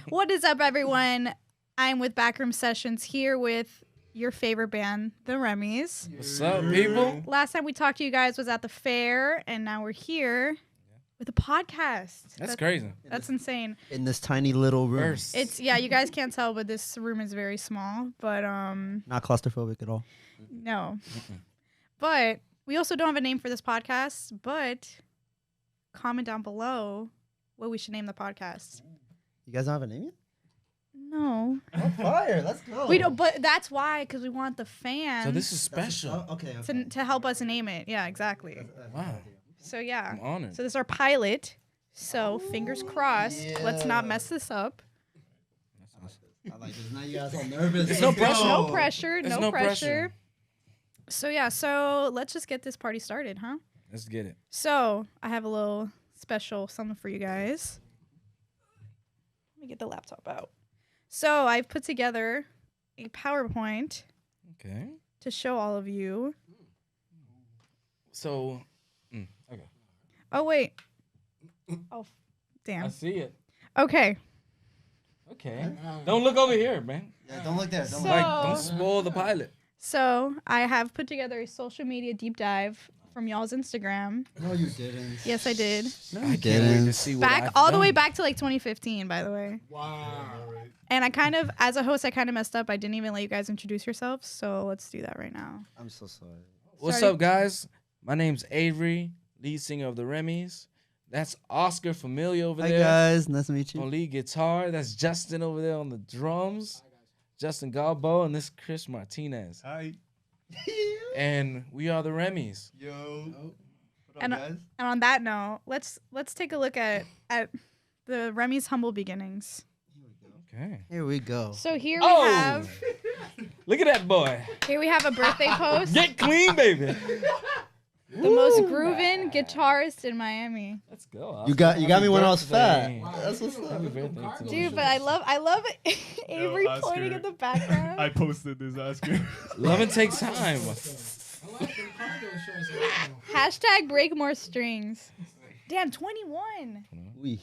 What is up, everyone? I'm with Backroom Sessions here with your favorite band, the REMZY. What's up, people? Last time we talked to you guys was at the fair, and now we're here with a podcast. That's crazy. That's insane. In this tiny little room. It's you guys can't tell, but this room is very small. But not claustrophobic at all. No. But we also don't have a name for this podcast. But comment down below what we should name the podcast. You guys don't have a name yet? No. Oh, fire! Let's go. We don't. But that's why, because we want the fans. So this is special. Okay. To help us name it. Yeah, exactly. Wow. So yeah. I'm honored. So this is our pilot. So fingers crossed. Yeah. Let's not mess this up. I like this. Now you guys all nervous. There's no pressure. No pressure. There's No pressure. So yeah. So let's just get this party started, huh? Let's get it. So I have a little special something for you guys. Let me get the laptop out. So I've put together a PowerPoint Okay. to show all of you. So, okay. Oh wait. Oh, I damn. see it. Okay. Okay. Don't look over here, man. Yeah, don't look there. Don't So- look. Don't spoil the pilot. So I have put together a social media deep dive from y'all's Instagram. No, you didn't. Yes, I did. No, I you can't wait to didn't. see what Back I've all the way done. back to like 2015, by the way. Wow. And I kind of, as a host, I kind of messed up. I didn't even let you guys introduce yourselves. So let's do that right now. I'm so sorry. What's Sorry. up, guys? My name's Avery, lead singer of the REMZY. That's Oscar Familia over Hi there guys, nice to meet on you. lead guitar. That's Justin over there on the drums. Justin Galbo, and this Chris Martinez. Hi. And we are the REMZY. Yo. What up, And- guys? And on that note, let's take a look at the Remy's humble beginnings. Okay. Here we go. So here Oh! we have Look at that boy. a birthday post. Get clean, baby. The most groovin' guitarist in Miami. Let's go. You got me when I was fat. birthday. That's what's up. Happy birthday to Dude, you. but I love Avery Oscar. pointing in the background. I posted this, Oscar. Loving takes time. I like them cargo shorts. Hashtag break more strings. Damn, 21. We.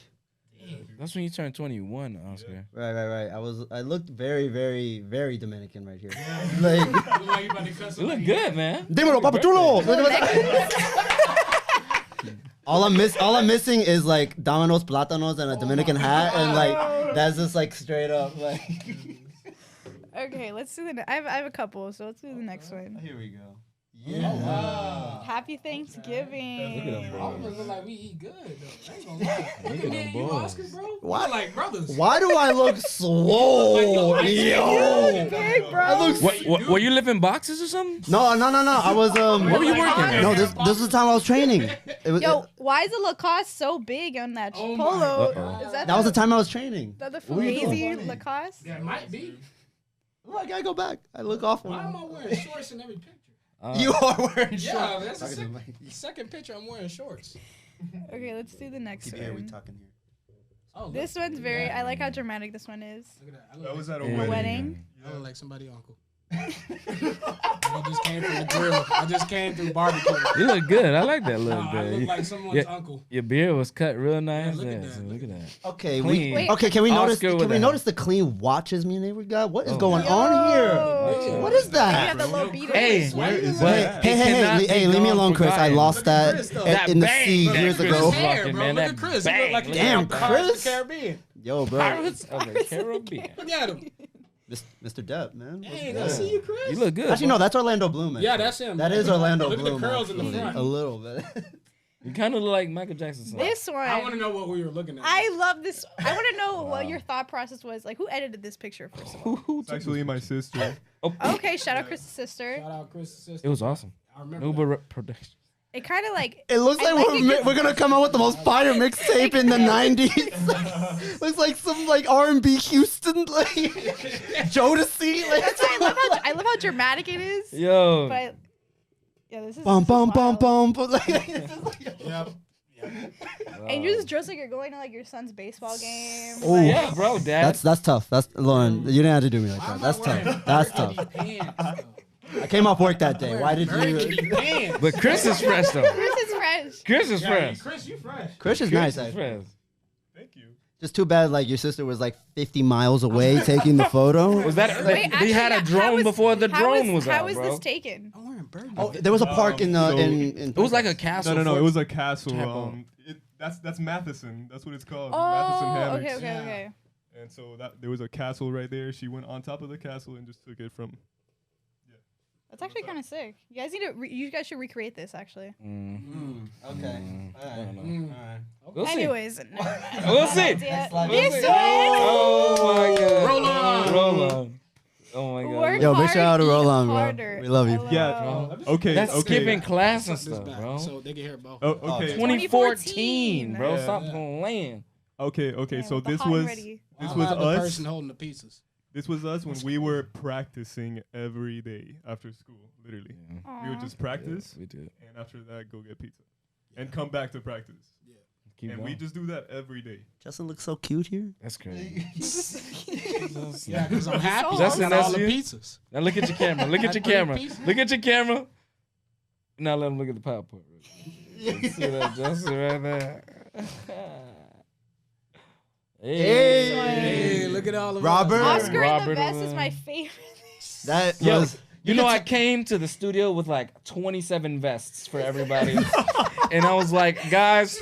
That's when you turn 21, Oscar. Right. I looked very, very, very Dominican right here. Like, Like you about to cuss You look somebody. good, man. dímelo, papachulo. All I'm missing is like Domino's Plátanos and a Dominican hat, and like that's just like straight up like. Okay, let's do I have a couple, so let's do the next one. Here we go. Wow. Happy Thanksgiving. Look at them All boys. of us look like we eat good, though. I ain't gonna lie. Look at them Me and you, boys. Oscar, bro. Why- We're like brothers. Why do I look swole? Yo. Big, bro. I look. Were you lifting boxes or something? No. I was Where were you working? No, this was the time I was training. It was, Yo, why is the Lacoste so big on that Oh my polo? God. Is that that was the time I was training. the What are you crazy doing? Lacoste? That might be. Oh, I gotta go back. I look awful. Why am I wearing shorts in every picture? You are wearing Yeah, shorts. that's the Talking to my- second picture. I'm wearing shorts. Okay, let's do the next Keep it here, we one. talking here. Oh, This one's very. I like how dramatic this one is. Look at that. I That look was like, at a Yeah. wedding. Wedding. I look like somebody's uncle. I just came from the grill. I just came through barbecue. You look good. I like that look, I look bit. like someone's Yeah. uncle. Your beard was cut real nice. look at Yeah, that, so look look at at that. Okay, Clean. Wait. okay. Can we notice? Oscar Can with we that. notice the clean watches me and Avery got? What is Oh. going Yo. on here? Yo. What is We have that? the little beater. Hey, Where is but that? Hey, it cannot be leave me gone alone, Chris. I forgotten. lost Look at that Chris, though. in the That sea bang years that ago. Chris Hair, rocking, bro. man, Look that at Chris. He look bang. like he Damn, got Pirates of Chris. the Caribbean. Yo, bro, Pirates of the Caribbean. Look at him. Mr. Depp, man. What's Hey, good? I see you, Chris. You look good. Actually, no, that's Orlando Bloom. Yeah, actually. that's him. That is Orlando Look Bloom. at the curls in the actually. front. A little bit. You kind of look like Michael Jackson. son. This one. I want to know what we were looking at. I love this. I want to know what your thought process was. Like, who edited this picture first of all? It's actually my sister. Okay, shout out Chris's sister. Shout out Chris' sister. It was awesome. I remember. Uber production. It kind of like. It looks I like, like it 'cause- we're gonna come out with the most fire mixtape in the '90s. Looks like some like R&B Houston like Jodeci. Like That's why I love how dramatic it is. Yo. But yeah, this is. bum this is bum bum wild. bum. But like, it's just like, Yep. And you're just dressed like you're going to like your son's baseball game. Oh. Like, Yeah, bro, dad. that's tough. That's Lauren. You didn't have to do me like that. That's tough. That's tough. I came off work that day. Why did you? Pants. But Chris is fresh though. Chris is fresh. Chris is fresh. Chris, you fresh. Chris is Chris nice. is Actually. fresh. Thank you. It's too bad like your sister was like 50 miles away taking the photo. Was that? Wait, he had a actually, drone before the drone was How out, was bro. this taken? I'm wearing burgundy. Oh, there was a park in so- in It was like a castle. No. for- It was a castle. Chapel. That's Matheson. That's what it's called. Oh, Matheson Hammocks. okay. Yeah. And so there was a castle right there. She went on top of the castle and just took it from. That's actually kind of sick. You guys need to. You guys should recreate this actually. Okay. I don't know. Alright. We'll see. Anyways, We'll see. Yeah. Slide This it. one. Oh my god. Roll on. Roll on. Oh my god. Work Yo, big hard, shout out to eat Roland, bro. harder. We love you. LOL. Yeah. Bro. Okay. That's okay. skipping class and This stuff, back, bro. so they can hear both. Oh, okay. 2014, bro. Yeah. Stop playing. Okay. Yeah, So with the this hot and was ready. this I'll was have the us. person holding the pizzas. This was us when we were practicing every day after school. Literally, we would Aw. just practice, We did. and after that, go get pizza, and come back to practice. Keep And going. we just do that every day. Justin looks so cute here. That's crazy. Yeah, because I'm happy. Justin, I got all that's the you? pizzas. Now look at your camera. Look at your Three camera. pieces. Look at your camera. Now let him look at the PowerPoint. See that Justin right there. Hey, look at all of Robert. us. Oscar in the Robert vest is Williams. my favorite. That Yo, was. you know, I came to the studio with like 27 vests for everybody. And I was like, guys,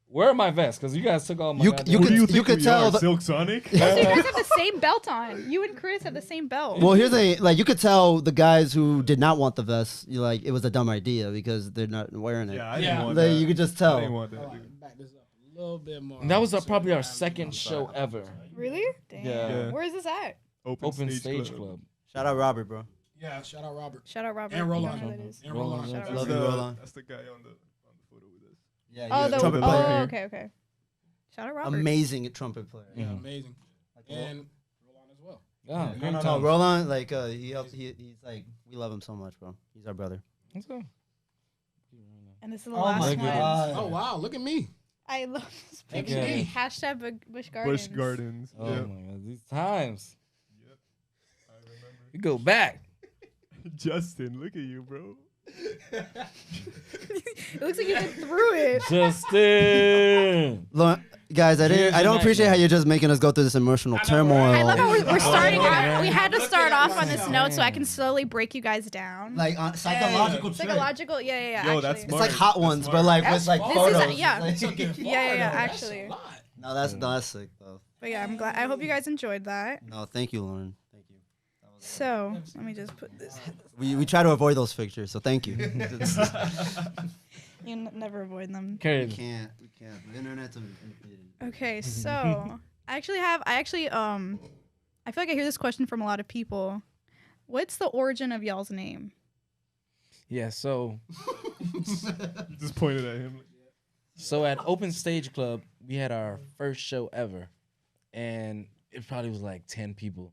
where are my vests? Because you guys took all my You goddamn- you Who do could think you could we tell are, the, Silk Sonic. You guys have the same belt on. You and Chris have the same belt. well, here's the like you could tell the guys who did not want the vest. You like it was a dumb idea because they're not wearing it. Yeah, I Yeah. didn't want Like, that. you could just I tell. didn't want that. All Dude. right, back this up a little bit more. And that was So probably we our have second the- show ever. Really? Damn. Yeah. Where is this at? Open Stage Club. Shout out Robert, bro. Yeah, shout out Robert. Shout out Robert. And You Roland. know who that is. And Roland. Shout out Love That's you, Robert. Roland. that's the guy on the photo with us. Yeah, Oh, he's a the trumpet player. oh, okay. Shout out Robert. Amazing trumpet player. Yeah, Mhm. amazing. And Roland as well. Yeah, No, great no, times. Roland, like he helps. He's like we love him so much, bro. He's our brother. Let's go. And this is the Oh last my one. God. Oh, wow. Look at me. I love this Thank picture. you. Hashtag Bush Gardens. Bush Gardens. Oh Yeah. my god, these times. Yep. I remember. We go back. Justin, look at you, bro. It looks like you've been through it. Justin. Guys, I Here's don't your appreciate how nightmare. you're just making us go through this emotional turmoil. I love how we're starting Oh, off. man. We had to start off on this man. note so I can slowly break you guys down. like psychological trick. Psychological, yeah. Yo, actually. that's It's smart. like Hot Ones, but like with like This is- photos. yeah. Like- Yeah, actually. no, that's sick though. But yeah, I'm glad. I hope you guys enjoyed that. No, thank you, Lauren. Thank you. So let me just put this. We try to avoid those pictures, so thank you. You never avoid them. Carry we it. can't. The internet's undefeated. Okay, so I feel like I hear this question from a lot of people. What's the origin of y'all's name? Yeah, so Just pointed at him. at Open Stage Club, we had our first show ever. And it probably was like 10 people.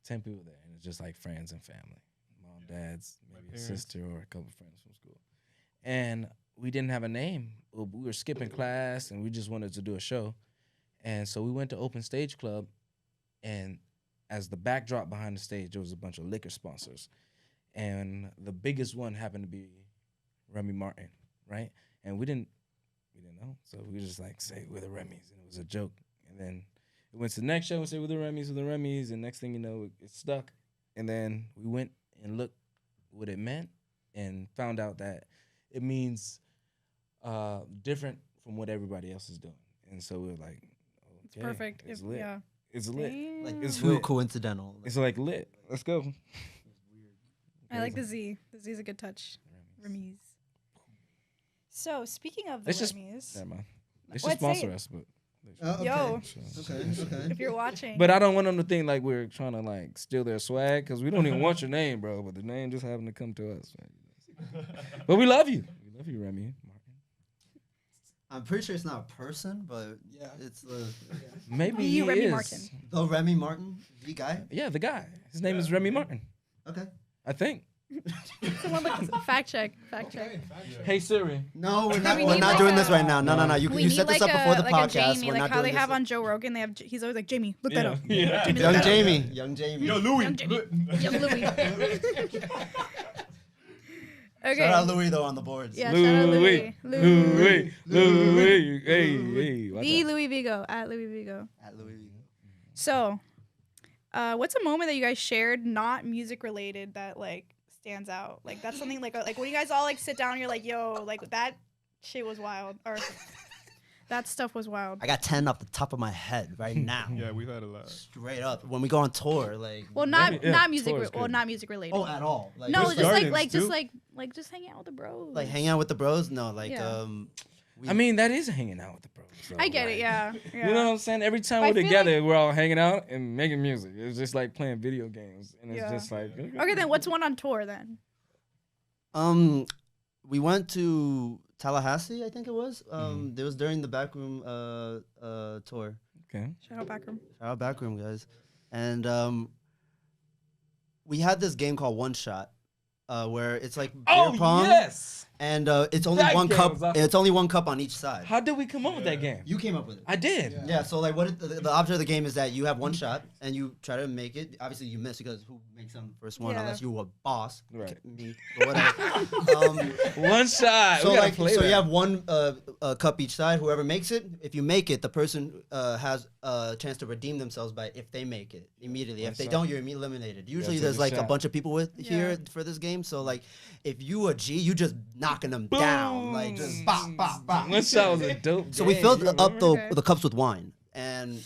10 people there. And it's just like friends and family. Mom, dads, maybe a parents. sister or a couple friends from school. And we didn't have a name. We were skipping class and we just wanted to do a show. And so we went to Open Stage Club, and as the backdrop behind the stage, there was a bunch of liquor sponsors. And the biggest one happened to be Remy Martin, right? And we didn't know. So we just like say we're the Remys, and it was a joke. And then it went to the next show and said we're the Remys, and next thing you know, it stuck. And then we went and looked what it meant and found out that it means different from what everybody else is doing. And so we were like, It's okay, perfect. It's If, lit. yeah. It's lit. Like Damn. It's too lit. coincidental. It's like lit. Let's go. I like the Z. The Z is a good touch. Remy's. So speaking of the It's just- Remy's, Never mind. They should What's sponsor it? us, but Yo. Okay. if you're watching, But I don't want them to think like we're trying to like steal their swag, because we don't even want your name, bro. But the name just happened to come to us. But we love you. We love you, Remy Martin. I'm pretty sure it's not a person, but Yeah. it's the Maybe You, he Remy is. Martin. Remy Martin, the guy. Yeah, the guy. His name is Remy Martin. Okay. I think. someone look fact check. Hey Siri. No, we're not. We We're need not like doing a- this right now. No. You We set need this like up before the like a podcast. Jamie, We're like not how doing they this. have on Joe Rogan. They have. He's always like Jamie. Look that up. Yeah. Jamie, Young look that up. Jamie. Young Jamie. Yo, Louis. Young Jamie. Young Louis. Okay. Shout out Louis though on the boards. Yeah, shout out Louis. Louis. Hey. The Louis Vigo at Louis Vigo. At Louis Vigo. So, what's a moment that you guys shared, not music related, that like stands out? Like that's something like when you guys all like sit down, and you're like, yo, like that shit was wild, or that stuff was wild. I got 10 off the top of my head right now. Yeah, we've had a lot. Straight up. When we go on tour, like. Well, not music. tour is good. Not music related. Oh, at all. Like, no, Busch just Gardens, like too. just hanging out with the bros. like hanging out with the bros. No, like Yeah. I mean, that is hanging out with the bros. So, I get like, it. Yeah. You know what I'm saying? Every time But I we're feel together, we're all hanging out and making music. It's just like playing video games, and it's Yeah. just like. Okay, then what's one on tour then? We went to Tallahassee, I think it was. It was during the Backroom tour. Okay. Shout out Backroom. Shout out Backroom, guys. And we had this game called One Shot, where it's like beer pong, yes. and it's only That one game cup. was awesome. It's only one cup on each side. How did we come up with that game? You came up with it. I did. Yeah, so like the object of the game is that you have one shot and you try to make it. Obviously you miss because who makes them first one Yeah. unless you a boss. Right. Me, but whatever. One shot. So We gotta like play so that. you have one cup each side. Whoever makes it, if you make it, the person has a chance to redeem themselves by if they make it immediately. One If they shot. don't, you're eliminated. Usually take there's a like a shot. bunch of people with here Yeah. for this game. So like if you a G, you just knocking them down, like just bop bop bop. One shot was a dope. So we game. filled You up remember? the cups with wine, and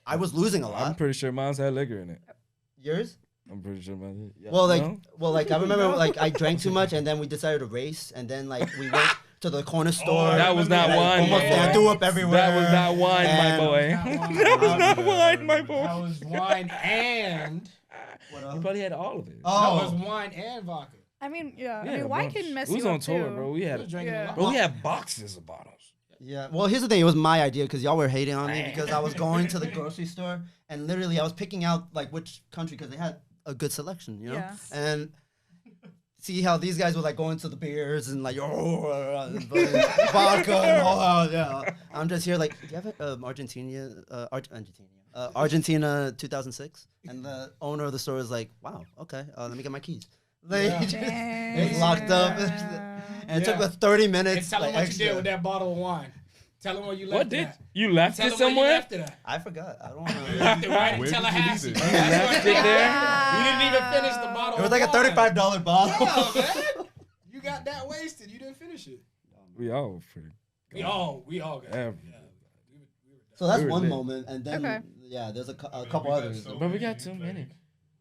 I was losing a I'm lot. pretty sure mine's had liquor in it. Yours? I'm pretty sure mine did. Yeah. Well, like, No? I remember, like, I drank too much, and then we decided to race, and then, like, we went to the corner store. that was not and I wine, almost- my and I boy. threw up everywhere. That was not wine, my And- boy. That was That was not wine, my That boy. was wine and What You else? probably had all of it. that Oh, was wine and vodka. I mean, yeah. Yeah, I mean, wine bro. can mess We was you on up tour, too. bro. We I had, was drinking Yeah. a lot. bro, we had boxes of bottles. yeah. Well, here's the thing. It was my idea because y'all were hating on me because I was going to the grocery store, and literally I was picking out, like, which country because they had a good selection, you know? Yeah. And see how these guys were, like, going to the beers and, like, vodka and all yeah. I'm just here, like, do you have Argentina 2006? And the owner of the store is like, wow, okay, let me get my keys. Like, Yeah. it's locked up. And it took us 30 And minutes. tell them like, what extra. you did with that bottle of wine. Tell them where you left What it did at. you left Tell it them where you somewhere? left it at. I forgot. I don't You know. left it right in Where did you leave Tallahassee. it? That's left what it there? You didn't even finish the bottle. It was like a of wine. $35 bottle. Yeah, man. You got that wasted. You didn't finish it. We all were pretty. We all got Yeah. it. Yeah. So that's We were one lit. moment, and then Okay. yeah, there's a couple we got others. so- But we got too many.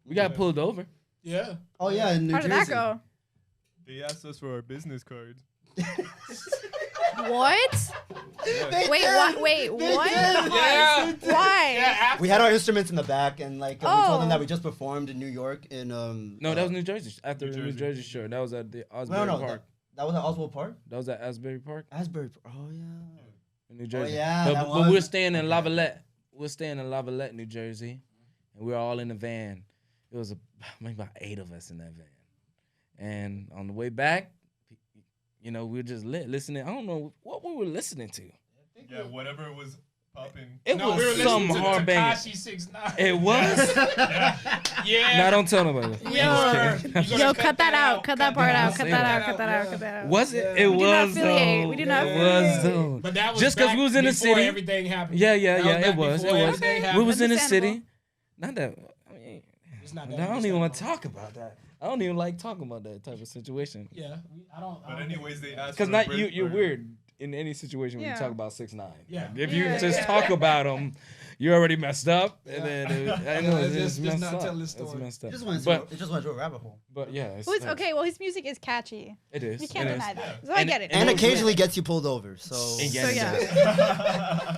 We got pulled over. Yeah. Oh yeah, in New How did Jersey. that go? They asked us for our business cards. What? They Wait, did. what? Wait, They what? did. Yeah. Why? Yeah. After We had our instruments in the back, and like we told them Oh. that we just performed in New York in No, that was New Jersey. After New the New Jersey. Jersey show, that was at the no, Osbury no, Park. that was at Oswald Park, That was at Asbury Park Asbury. Oh yeah. in New Jersey. yeah, but, that but we're was- staying in Lavalette. We're staying in Lavalette, New Jersey, and we're all in the van. It was maybe about 8 of us in that van. And on the way back, you know, we were just listening. I don't know what we were listening to. Yeah, whatever was popping. It No, was we were some listening to hard banger. Tekashi 6ix9ine. It was. Yeah. No, don't tell nobody. We I'm were. just kidding. You gonna Yo, cut that out. Cut that part out. Cut Say that that. out. Cut that out. Cut that out. Was it? Yeah. It We do not was affiliate. though. We do not It was affiliate. though. But that was Just 'cause back we was in the before city. everything happened. Yeah, That it back was. It before was. everything We happened. was in the Understandable. city. Not that. I mean, It's not I that don't even want to understandable. talk about that. I don't even like talking about that type of situation. Yeah. I don't. But anyways, they asked. Because for not a you're birth- weird in any situation when Yeah. you talk about 6ix9ine. Yeah. Like, if you Yeah. just talk about him, you're already messed up. Yeah. And then I know it's Just messed not up. tell the It's story. messed up. It just went to a rabbit hole. But yeah, it's, Well, it's okay. Well, his music is catchy. It is. You can't it deny is. that. So I And- get it. And it was occasionally gets you pulled over. So And So yeah.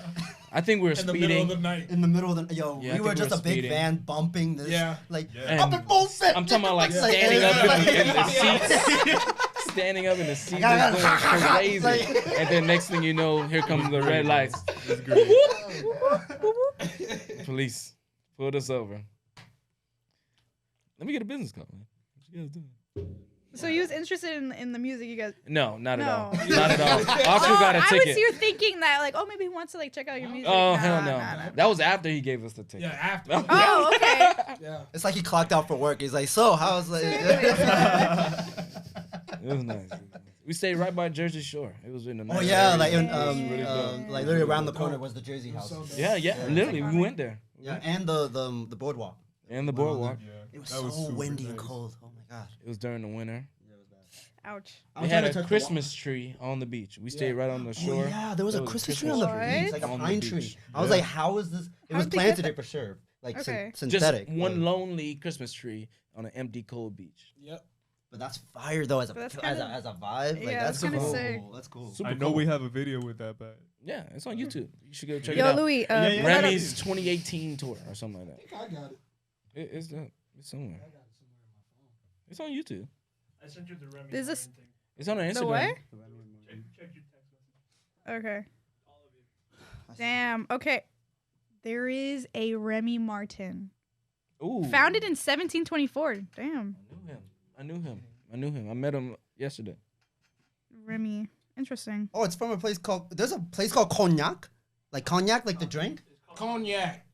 I think we were In the middle of speeding. the night. in the middle of the Yeah, I we think were we just were a big speeding. van bumping this. Yeah. Like Yeah. up in full set. I'm talking about like standing up in the seats. Standing up in the seat, gotta- just going crazy. Like- And then next thing you know, here comes the red lights. It's great. Police pulled us over. Let me get a business call, man. What you guys doing? So he was interested in the music you guys. No, not at all. No. Not at all. Also got a I ticket. was here thinking that like, oh, maybe he wants to like check out your music. Oh Nah, hell no! nah. That was after he gave us the ticket. Yeah. After. Oh, okay. Yeah. It's like he clocked out for work. He's like, so how's like? It was nice. We stayed right by Jersey Shore. It was in the. Oh nice yeah, area. like in, really dope. like literally around the corner was the Jersey house. Yeah, literally, we went there. Yeah, and the boardwalk. And the boardwalk. Yeah, It was that was so super windy and nice. cold. Oh my god. It was during the winter. Ouch. I We was had trying to a touch the Christmas tree on the beach. We stayed right on the shore. Oh, yeah, there was a Christmas tree on the tree. beach, like a On the pine beach. tree. I was Yeah. like, how is this? It How was did they get planted that? it for sure, like Okay. Just synthetic. one but, lonely Christmas tree on an empty cold beach. Yep. but that's fire though as a But that's as a, kinda- as a vibe. Like yeah, that's that's kinda cool. sick. That's cool. Super I know cool. we have a video with that bag. Yeah, it's on YouTube. You should go check it Yo, out. Louis. Yeah, yeah, yeah. Remy's 2018 tour or something like that. I think I got it. It's somewhere. I got it somewhere in my phone. It's on YouTube. I sent you the Remy Is this- thing. It's on our Instagram. The what? Check your text message. Okay. Damn. Okay. There is a Remy Martin. Ooh. Founded in 1724. Damn. I knew him. I met him yesterday. Remy. Interesting. Oh, it's from a place called. There's a place called Cognac, like the drink. Cognac.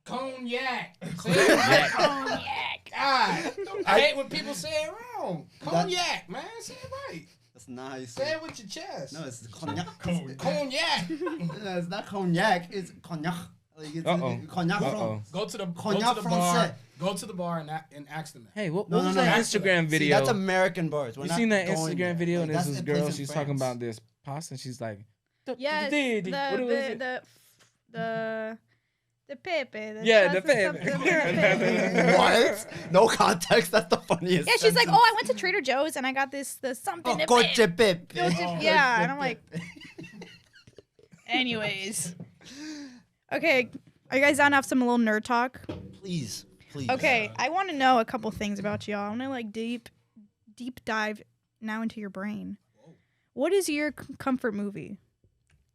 Cognac. Say it right. Cognac. God. I hate when people say it wrong. Cognac, man. Say it right. That's nice. Say it with your chest. No, it's Cognac. Cognac. No, it's not Cognac. It's Cognac. Like it's Uh-oh. Cognac Uh-oh. Go to the Cognac bar. Francais. Go to the bar and ask them that. Hey, what No, was no, no. that Instagram See, video? that's American bars. We're You not seen that going Instagram there. video? Like, And there's that's this a girl, place in she's talking France. about this pasta, and she's like, Yes. what was it? The pepe. Yeah, the salsa pepe. something. What? No context. That's the funniest. Yeah, she's like, sentence. oh, I went to Trader Joe's and I got the something. Oh, to coche pep." pepe. Yeah, and I'm like, anyways. Okay, are you guys down to have some little nerd talk? Please, please. Okay, I want to know a couple things about y'all. I want to like deep dive now into your brain. What is your comfort movie?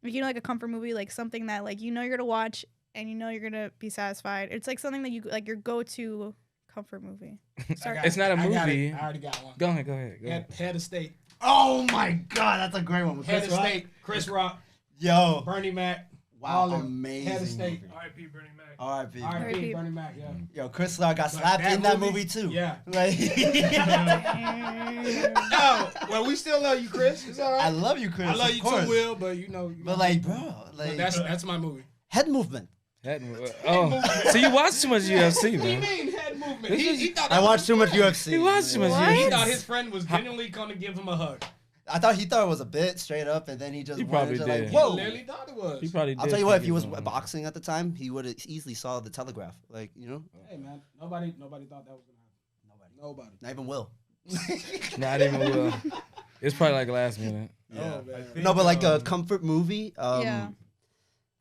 Like, you know, like a comfort movie, like something that like you know you're gonna watch and you know you're gonna be satisfied. It's like something that you like your go-to comfort movie. Sorry. It's not a I got it. movie. I already got one. Go ahead. Head of State. Oh my God, that's a great one. With Head Chris of Rock. State. Chris Rock. Yo, Bernie Mac. wow, all them. amazing. Head of State. movie. R.I.P. Bernie Mac. R.I.P. R.I.P. R.I.P. Bernie Mac. Yeah. Yo, Chris Rock got But slapped that in that movie- movie too. Yeah. Like, Oh, well, we still love you, Chris. It's all right. I love you, Chris. I love of you course. too, Will. But you know. But like, bro, but like that's my movie. head movement. Oh, so you watch too much UFC, What do you man. mean head movement? This He is- thought I watched too much UFC. You watch too much What? He UFC. thought his friend was genuinely gonna give him a hug. I thought he thought it was a bit straight up, and then he just He went probably into, did. like, He whoa. literally thought it was. He probably did. I'll tell you what, if he think was it's on. boxing at the time, he would have easily saw the telegraph. Like, you know, Hey man, nobody thought that was gonna happen. Nobody. not even Will. Not even will. It's probably like last minute. Oh man. No, but like a comfort movie. Yeah.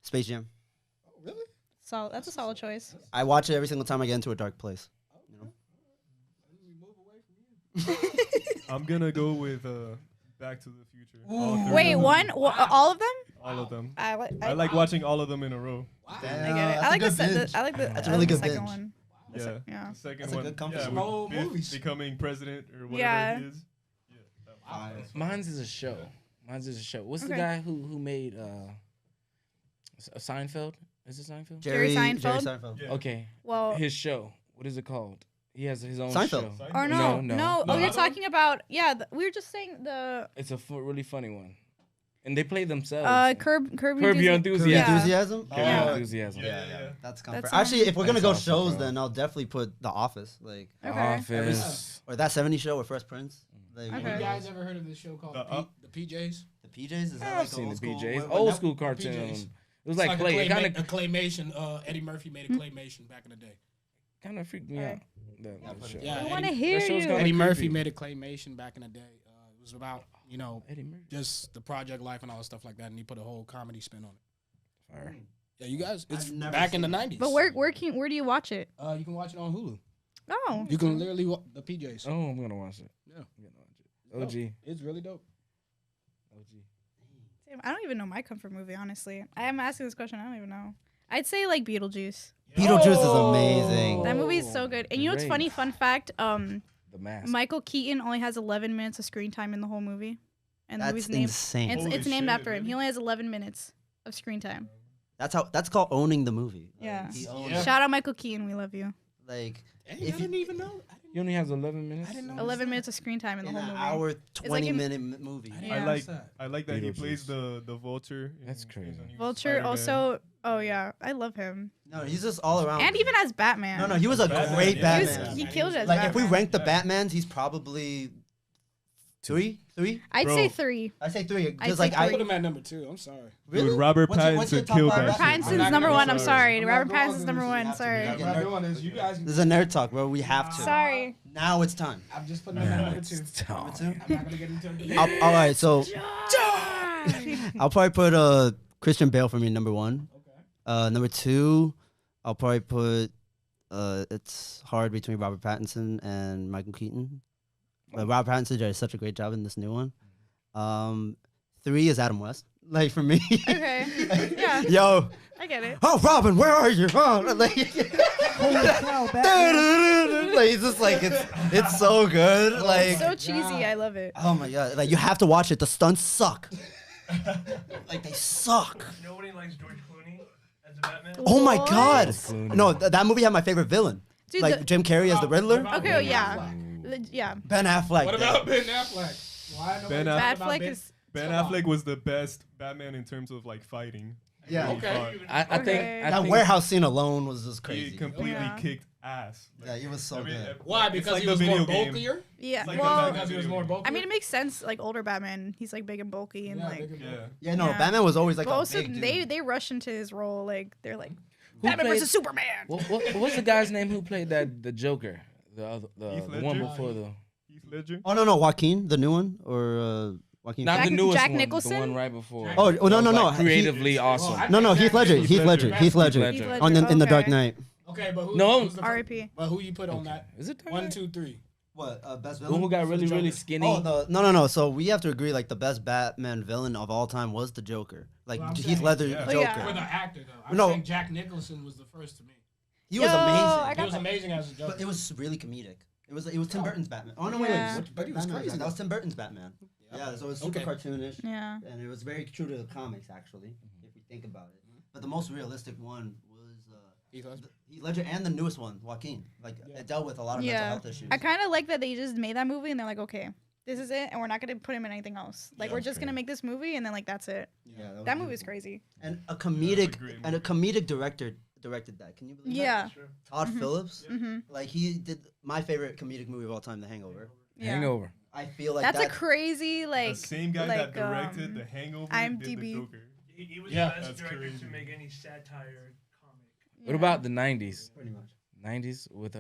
Space Jam. Oh, really? So that's a solid choice. I watch it every single time I get into a dark place. You know? Let me move away from you. I'm gonna go with Back to the Future. All three Wait, of them. one? All of them? All of them. I I like watching all of them in a row. Wow. I get it. I like I like the. That's I a really like the good second binge. one. Yeah. Yeah. The second That's a one. good comfort yeah, food. with Old Biff movies. becoming president or whatever Yeah. he is. Yeah. that Wow. was fun. Mine's is a show. What's the Okay. guy who made Seinfeld? Is it Seinfeld? Jerry Seinfeld? Jerry Seinfeld. Yeah. Okay. Well, His show. What is it called? He has his own Seinfeld. show. or No, no, no. Oh, No, you're I talking about we were just saying the It's a really funny one, and they play themselves. Curb Curb Your Enthusiasm. Enthusiasm. Yeah. Enthusiasm? Curb Your Yeah. Enthusiasm. Yeah. That's comfort. That's Actually, if we're gonna That's go awesome, shows, bro. then I'll definitely put The Office, like, The Okay. Office. or that '70s show with Fresh Prince. Like, Okay. Have you guys ever heard of this show called The the PJs? The PJs is that I've like seen the old school, PJs. what- Old what- school cartoon. PJs. It was like It's clay. It kind a of claymation. Eddie Murphy made a claymation back in the day. freaked me Okay. out. That show. Yeah, I want to Eddie- hear that show's you. got- Eddie Murphy creepy. made a claymation back in the day. It was about Eddie Murphy. just the project life and all that stuff like that, and he put a whole comedy spin on it. Fire. Yeah, you guys, it's I've never back in the seen it. '90s. But where do you watch it? You can watch it on Hulu. Oh, You can literally the PJs. Oh, I'm gonna watch it. Yeah. I'm gonna watch it. OG. It's really dope. OG. damn, I don't even know my comfort movie. Honestly, I am asking this question. I don't even know. I'd say like Beetlejuice. Beetlejuice is Oh. amazing. That movie is so good. And you know what's Great. funny? Fun fact. The Mask. Michael Keaton only has 11 minutes of screen time in the whole movie, and the That's movie's named. insane. It's Holy named shit, after him. really? He only has 11 minutes of screen time. That's called owning the movie. Like, Yeah. he owns Yeah. it. Shout out Michael Keaton. We love you. Like, Dang, If I you- didn't even know. I didn't He only has 11 minutes. I didn't know. 11 minutes of screen time in the In whole an movie. hour, like 20-minute movie. I didn't Yeah. notice that. I like that he Beetlejuice. plays the vulture. That's crazy. Vulture also. Oh yeah, I love him. No, he's just all around. And even as Batman. No, he was a Batman, great yeah. Batman. He killed it as Like Batman. if we rank the Yeah. Batmans, he's probably three. I'd Bro. say 3. I say three. I'd Because say like I I put him at number 2. I'm sorry. really Dude, Robert What's your Pattinson top killed five that. Batman? shit. Pattinson's not number gonna 1. go I'm there. sorry. I'm Robert not going Pattinson's there. number You 1. have to Sorry. be I'm not doing this. You guys. This is a nerd talk, bro. We have to. Sorry. Now it's time. I'm just putting him at number 2. Tom. Number two? I'm not gonna get into a debate. All right, so I'll probably put Christian Bale for me number 1. Okay. Number 2, I'll probably put it's hard between Robert Pattinson and Michael Keaton. But Robert Pattinson did such a great job in this new one. 3 is Adam West. Like for me. Okay. Yeah, Yo. I get it. Oh, Robin, where are you? Oh, like, like it's just like it's so good. Like So cheesy. I love it. oh my god, like you have to watch it. The stunts suck. Like they suck. Nobody likes George Clooney as a Batman. Oh my What? god. Clooney. No, that movie had my favorite villain. Dude, Like the- Jim Carrey as the Riddler. Okay, well, yeah. Yeah. Ben Affleck. What about Ben Affleck? Why nobody Ben talking Bad about Fleck Ben? is. Ben Come on. Affleck was the best Batman in terms of like fighting. Yeah. He Okay. fought. I think Okay. I That think warehouse scene alone was just He crazy. completely Yeah. kicked ass. Like, Yeah, he was so good. Why? it's Because like he the was more video game. bulkier? Yeah. It's like Well, the Because he was more bulkier? I mean, it makes sense. Like older Batman, he's like big and bulky, and Yeah, like. big and bulky. Yeah. Yeah, no, Yeah. Batman was always like But a also, big dude. they rush into his role. Like they're like Who Batman played- versus Superman. what's the guy's name who played the Joker? The Heath one Ledger? before the Heath Ledger. Oh no, Joaquin, the new one, or Joaquin. not Jack- the newest Jack one, Nicholson? the one right before. Oh, no, That was, no, no. like, creatively awesome. No, no, Heath Ledger, Heath Heath Ledger, Ledger. Heath Ledger. Heath Ledger. On in the Dark Okay. Knight. Okay, but who? No. who's the R.I.P. But who you put on that? Is it Dark 1, Knight? 2, 3. What best The one who got really really skinny. Oh no. So we have to agree, like the best Batman villain of all time was the Joker. Like Well, I'm Heath saying- Ledger Yeah. Oh, Joker. yeah. For the actor though, I No. think Jack Nicholson was the first to me. He was Yo, I amazing. got He was amazing as a Joker. But it was really comedic. It was Tim Burton's Batman. Oh no, wait, Yeah. wait. But he was Batman crazy, That was Tim Burton's Batman. Yeah, so it was super Okay. cartoonish, Yeah. and it was very true to the comics actually, if we think about it. But the most realistic one was Heath Ledger. Heath Ledger, and the newest one, Joaquin. Like Yeah. it dealt with a lot of mental Yeah. health issues. I kind of like that they just made that movie and they're like, okay, this is it, and we're not gonna put him in anything else. Like we're just gonna make this movie and then like that's it. Yeah, That was movie's beautiful. crazy. And a a comedic great and a comedic director directed that. Can you believe Yeah. that? Todd Phillips. Mm-hmm. Like he did my favorite comedic movie of all time, The Hangover. Yeah. Hangover. I feel like That's a that, crazy like. The same guy like, that directed The Hangover did IMDb. the Joker. He was Yeah. the best That's director crazy. to make any satire comic. What about the 90s? pretty much. 90s with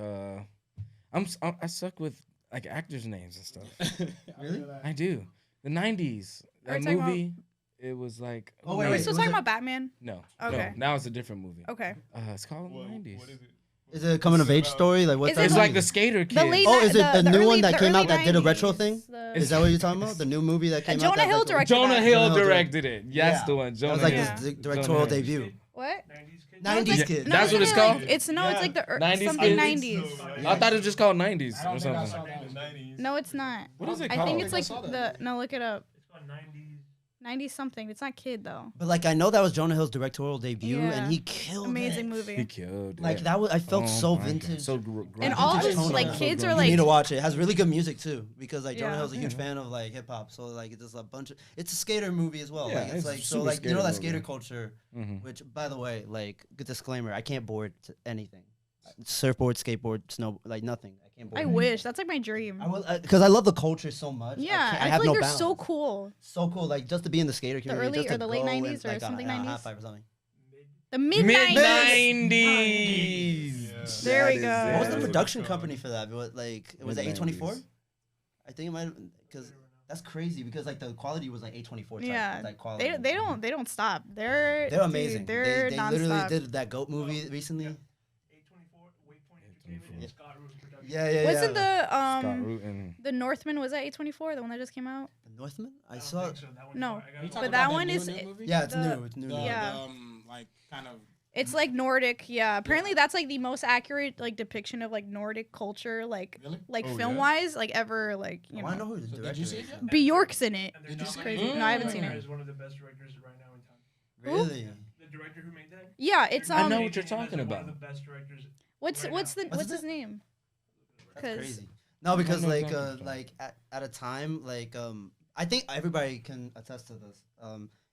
I suck with like actors' names and stuff. Really? I do. The 90s. Are That you talking about- movie. It was like. Oh, Are wait, we wait. still was talking it- about Batman? No. Okay. No, now it's a different movie. Okay. It's called What, 90s. what is it? Is it a coming of age story? Like what? Is type it It's of like movie? the skater kid. The late. Oh, is it the new early- one that the came out early that did a retro 90s, thing? the- Is that what you're talking about? The new movie that came out. Jonah that's Hill like a- directed Jonah that. Hill Jonah Hill directed it. That's Yeah. the one. That Jonah was like Hill. Yeah. his directorial Jonah Hill. debut. What? 90s kid. 90s Yeah, kid. that's what it's no, called? Like, it's no, it's like the 90s something kids? 90s. I thought it was just called 90s I don't or think I something. saw that. The 90s. No, it's not. What is it I called? think it's I like saw the that. no. Look it up. It's called 90s. 90 something. It's not kid though. But like I know that was Jonah Hill's directorial debut, Yeah. and he killed Amazing it. movie. He killed. Like it. that was I felt Oh so my God. vintage. So And all Vintage his tone like on it. kids are You like. need to watch it. It has really good music too, because like Jonah Yeah. Hill's a huge Yeah. fan of like hip hop, so like it's just a bunch of. It's a skater movie as well. Yeah, like it's it's a like so super like you know that skater skater movie. culture, Mhm. which by the way, like good disclaimer, I can't board to anything, surfboard, skateboard, snow, like nothing. I can't board. I wish that's like my dream. I will because I love the culture so much. Yeah, I I have feel like no they're so balance. cool. So cool, like just to be in the skater community, early just to or the late go 90s and, or like, something on a 90s? high five or something. The mid Mid 90s. 90s. Yeah. There we That is go. What was the Yeah. production company for that? Like it was at Mid-nineties. A24. I think it might because that's crazy because like the quality was like A24 type, Yeah, type quality. they don't stop. They're They're amazing. Dude, they're they nonstop. literally did that goat movie recently. A24, Waypoint Entertainment, and Scott Rudin Productions. Yeah. Wasn't yeah. Scott the Rudin. the Northman was that A24 the one that just came out? The Northman? I I don't saw. think so. That one's No. hard. I Are you gotta talking But about that that one new is- movie? Yeah, it's the- new. It's new. The, Yeah. like kind of. It's like Nordic, yeah. Apparently that's like the most accurate like depiction of like Nordic culture, like Really? like Oh, yeah? film wise, like ever like I you want to know. know who the So did director you see is. it yet? Bjork's in it. And Did they're you see Crazy. nominated No, I haven't seen as it. one of the best directors right now in town. Really? The director who made that. Yeah, it's I know um what you're talking One about. of the best directors. what's right what's now. the what's his name? That's 'Cause- crazy. No, because know like exactly what you're like at a time like I think everybody can attest to this.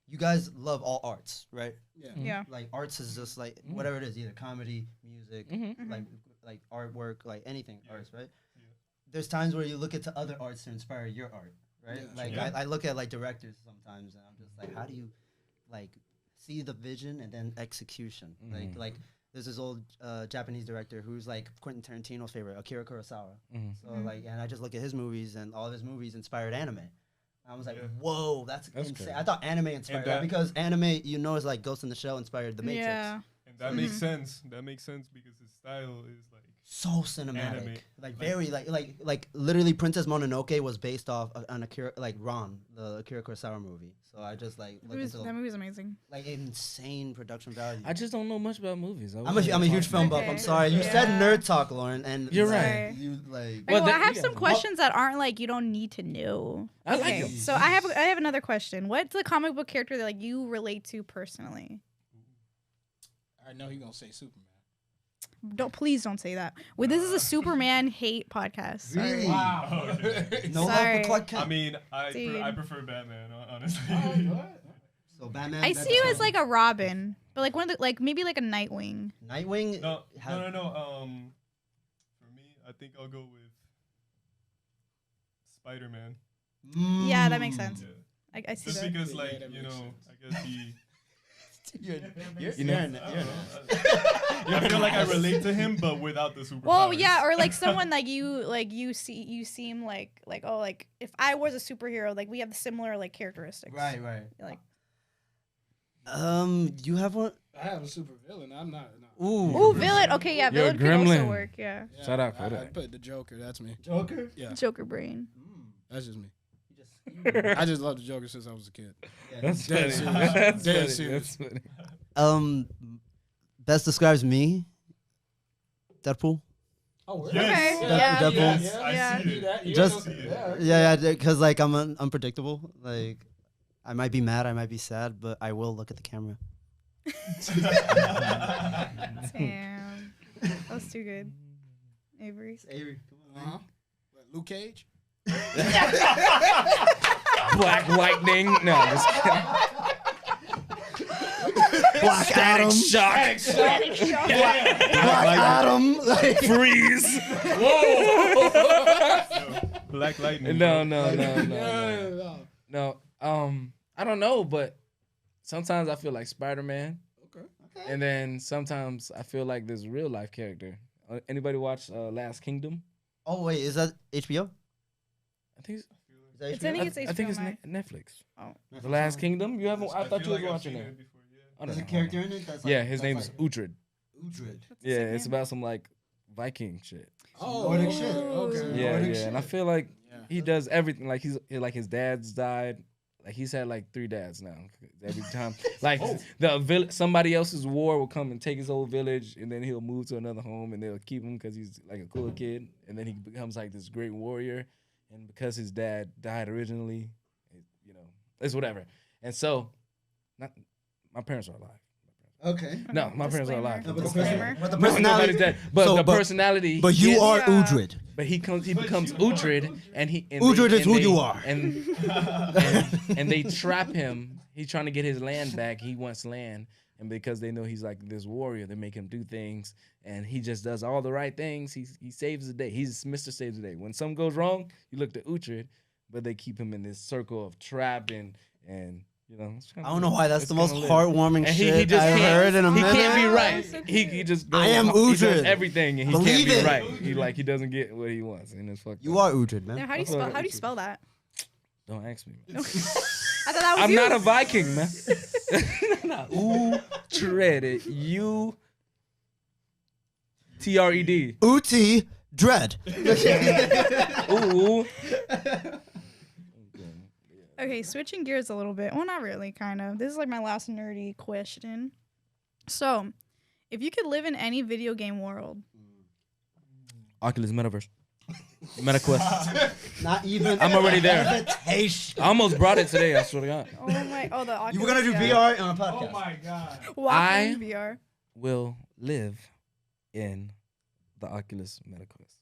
You guys love all arts, right? Yeah. Yeah. Like arts is just like whatever it is, either comedy, music, like artwork, like anything arts, right? There's times where you look into other arts to inspire your art, right? Yeah, Like sure. I look at like directors sometimes, and I'm just like, how do you like see the vision and then execution? Like there's this old Japanese director who's like Quentin Tarantino's favorite, Akira Kurosawa. So like, and I just look at his movies, and all of his movies inspired anime. I was like, whoa, that's insane. crazy. I thought anime inspired that that- because anime, you know, is like Ghost in the Shell inspired The Matrix. Yeah. And that makes sense. That makes sense because his style is like So cinematic, Anime. like very like literally Princess Mononoke was based off an Akira like Ron, the Akira Kurosawa movie. So I just like looked into That movie's amazing. like insane production value. I just don't know much about movies. I'm a huge film buff. I'm Okay. sorry. You said Yeah. nerd talk, Lauren, and You're like, right. You like Okay, Well, well, I that- have yeah. some questions that aren't like you don't need to know. I like Okay, them. so I have another question. What's the comic book character that like you relate to personally? I know he gonna say Superman. Please don't say that. Well, this is a Superman hate podcast. Sorry. Really? Wow. no Sorry. love for Clark Kent. I mean, Dude. I prefer Batman, honestly. So Batman. I see you as like a Robin, but like one of the like maybe like a Nightwing. Nightwing. no. have- For me, I think I'll go with Spider-Man. Yeah, that makes sense. Yeah. I see Just that. because, Yeah, like, that you makes know, sense. I guess he. You know- I don't know. I feel like I relate to him, but without the superpowers. Well, yeah, or like someone like you seem like oh like if I was a superhero like we have similar like characteristics. Right, right. Like You have one. I have a super villain. I'm not. No. Ooh. villain. Okay, yeah, You're a villain could also gremlin. work. Yeah, Yeah, Shout out I Kodak. put the Joker. That's me. Joker. Yeah, Joker brain. that's just me. You I just love the Joker since I was a kid. That's Dead funny. serious. That's Dead funny. serious. That's funny. Best describes me. Deadpool. Oh, Okay. Yeah. Deadpool. Yes, I Yeah. see it. Just Yeah. yeah, because like I'm unpredictable. Like I might be mad, I might be sad, but I will look at the camera. Damn, that was too good. Avery. Avery, Uh-huh. Luke Cage. Black Lightning. No, I'm just kidding. Black Static Adam. Shock. Black Adam. Like, Freeze. Black Lightning. No, bro. no. I don't know, but sometimes I feel like Spider-Man. Okay. And then sometimes I feel like this real life character. Anybody watch Last Kingdom? oh wait, is that HBO? I think Is that It's, I think it's I think it's HBO Max. Netflix. Oh. The Last Kingdom. You haven't? I feel thought you like were I've watching seen that. it before, yeah. I don't There's a know. character in it that's like, Yeah, his that's name like is Uhtred. Uhtred. Yeah, it's about some like Viking shit. Oh, Nordic shit. Okay. Yeah, Nordic yeah. And I shit. feel like Yeah. he does everything. Like his dad's died. Like he's had like 3 dads now. Every time, like somebody else's war will come and take his whole village, and then he'll move to another home, and they'll keep him because he's like a cool kid, and then he becomes like this great warrior, and because his dad died originally, it's whatever. And so, my parents are alive. Okay. No, my parents are alive. No, but the Disclaimer. But the No, nobody's personality. dead. But So, the but- personality. But you yes. are Yeah. Uhtred. But he becomes Uhtred, and Uhtred is who you are. And they trap him. He's trying to get his land back. He wants land, and because they know he's like this warrior, they make him do things, and he just does all the right things. He saves the day. He's Mr. Saves the Day. When something goes wrong, you look to Uhtred, but they keep him in this circle of trap and it's kinda I don't know why that's it's the most kinda lit. heartwarming And shit he just I've can't- heard in a He minute. can't be Oh, right. so He just goes, I am he does Uhtred. everything, and he Believe can't be it. right. He doesn't get what he wants, and it's fucked You up. are Uhtred, Now, man. how do you That's what spell? How do you it spell that? Don't ask me. I thought that was I'm you. not a Viking, man. Uhtred. U-T-R-E-D. Uti Dread. Ooh. Okay, switching gears a little bit. Well, not really, kind of. This is like my last nerdy question. So, if you could live in any video game world, Oculus Metaverse. MetaQuest. Not even. I'm already there. Invitation. I almost brought it today. I swear to God. the Oculus. You were gonna do yeah. VR on a podcast. Oh my god. Walking VR. Will live in the Oculus MetaQuest.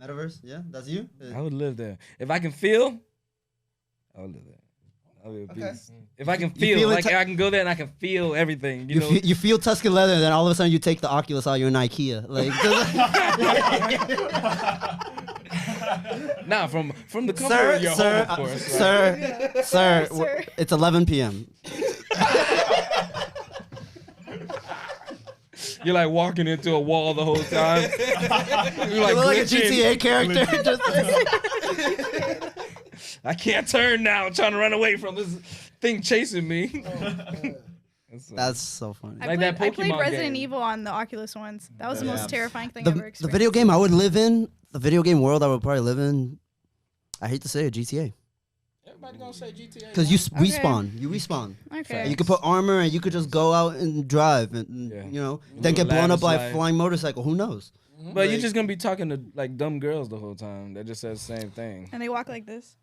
Metaverse, yeah, that's you. I would live there. If I can feel, I would live there. I would be a Okay. beast. If I can You feel feel, it like t- I can go there and I can feel everything. You know, You feel Tuscan leather, and then all of a sudden you take the Oculus out, you're in IKEA. Like, nah, from the comfort of your home, of course. Right? sir, Sir. it's 11 p.m. You're like walking into a wall the whole time. You're You look like a glitching. GTA character. I can't turn now. I'm trying to run away from this thing chasing me. That's so funny. I Like played, that I played Pokemon Resident game. Evil on the Oculus once. That was the Yeah. most terrifying thing I've ever The experienced. video game I would live in, the video game world I would probably live in, I hate to say it, GTA. Everybody gonna say GTA. Because you Okay. respawn. You respawn. Okay. You could put armor and you could just go out and drive and, Yeah. you know, then get blown up by a Lavish life. flying motorcycle. Who knows? But you're just gonna be talking to like dumb girls the whole time that just says the same thing. And they walk like this.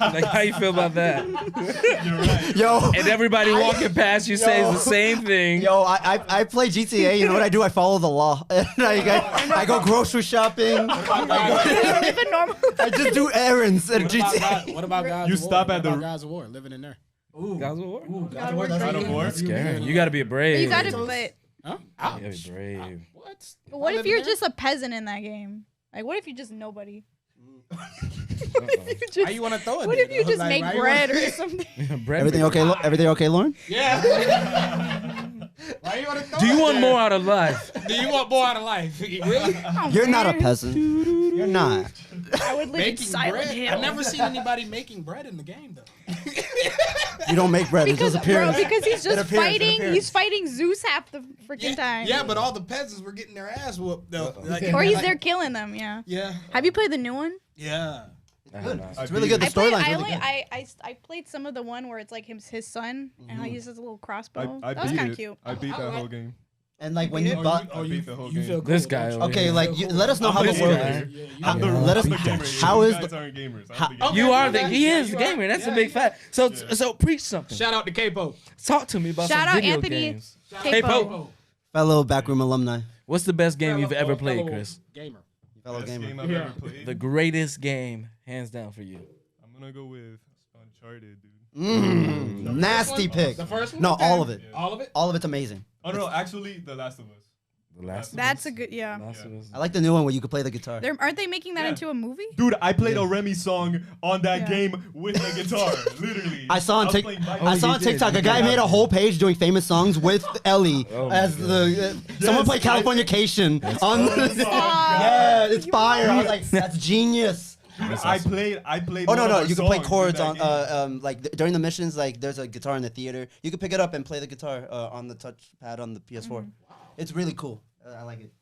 Like, how you feel about that? You're right. Yo, And everybody walking past you says the same thing. yo, I play GTA. You know what I do? I follow the law. And I go grocery shopping. Live a normal I just do errands at GTA. What about guys? You of War? stop What at the- about guys of war living in there. Guys will work. God, we're God of War. crazy. Scary. You gotta be brave. You gotta, but Huh? You gotta be brave. What? what if you're just a peasant in that game? Like, what if you're just nobody? What if you just, Why you want to throw it? what there, if you though? just Like, make why you bread wanna- or something? Bread Everything maker. okay? Everything okay, Lauren? Yeah. Why you want to throw Do you it want there? more out of life? Do you want more out of life? Really? Oh, You're not a man. peasant. You're not. I would live in Making Silent bread? Hill. I've never seen anybody making bread in the game though. You don't make bread. It because, just bro, appears. because he's It just appears, it fighting. appears. He's fighting Zeus half the freaking time. Yeah, but all the peasants were getting their ass whooped though. Like, Or he's like- there killing them. Yeah. Yeah. Have you played the new one? Yeah. It's really good. The I played. storyline's I really only. good. I played some of the one where it's like his son and how he uses a little crossbow. I That was beat kind it. of cute. I beat that whole game. And like when you Oh, bought. I beat the whole you game. feel This cool, guy don't over Okay, here. like let us know how the this world. guy. How, Yeah. let us. I'm the gamer. How You is guys the, aren't gamers. how- I'm the gamer. You are the Yeah, he yeah, is you the are. gamer. That's Yeah, a big yeah. fact. So preach something. Shout out to Capo. Talk to me about Shout some out video Anthony games. Capo. Capo. fellow Backroom alumni, What's the best game you've ever Fellow played, Chris? Gamer. fellow Best gamer. game I've Yeah. ever played. The greatest game, hands down for you. I'm gonna go with Uncharted, dude. Nasty pick. The first one? No, all of it. All of it? All of it's amazing. Oh no, actually, The Last of Us. The Last. That's a good. Yeah. Last of Us. I like the new one where you could play the guitar. Aren't they making that Yeah. into a movie? Dude, I played a Remy song on that Yeah. game with the guitar, literally. I saw on was Tik- playing Mike- I saw you on did. TikTok You a guy did. made a whole page doing famous songs with Ellie Oh my as the someone played Californication on. Yeah, it's You fire. I was like, that's genius. Dude, I played. Oh one no, of no, our you can play songs chords in on that game. like during the missions. Like there's a guitar in the theater. You can pick it up and play the guitar on the touchpad on the PS4. It's really cool. I like it.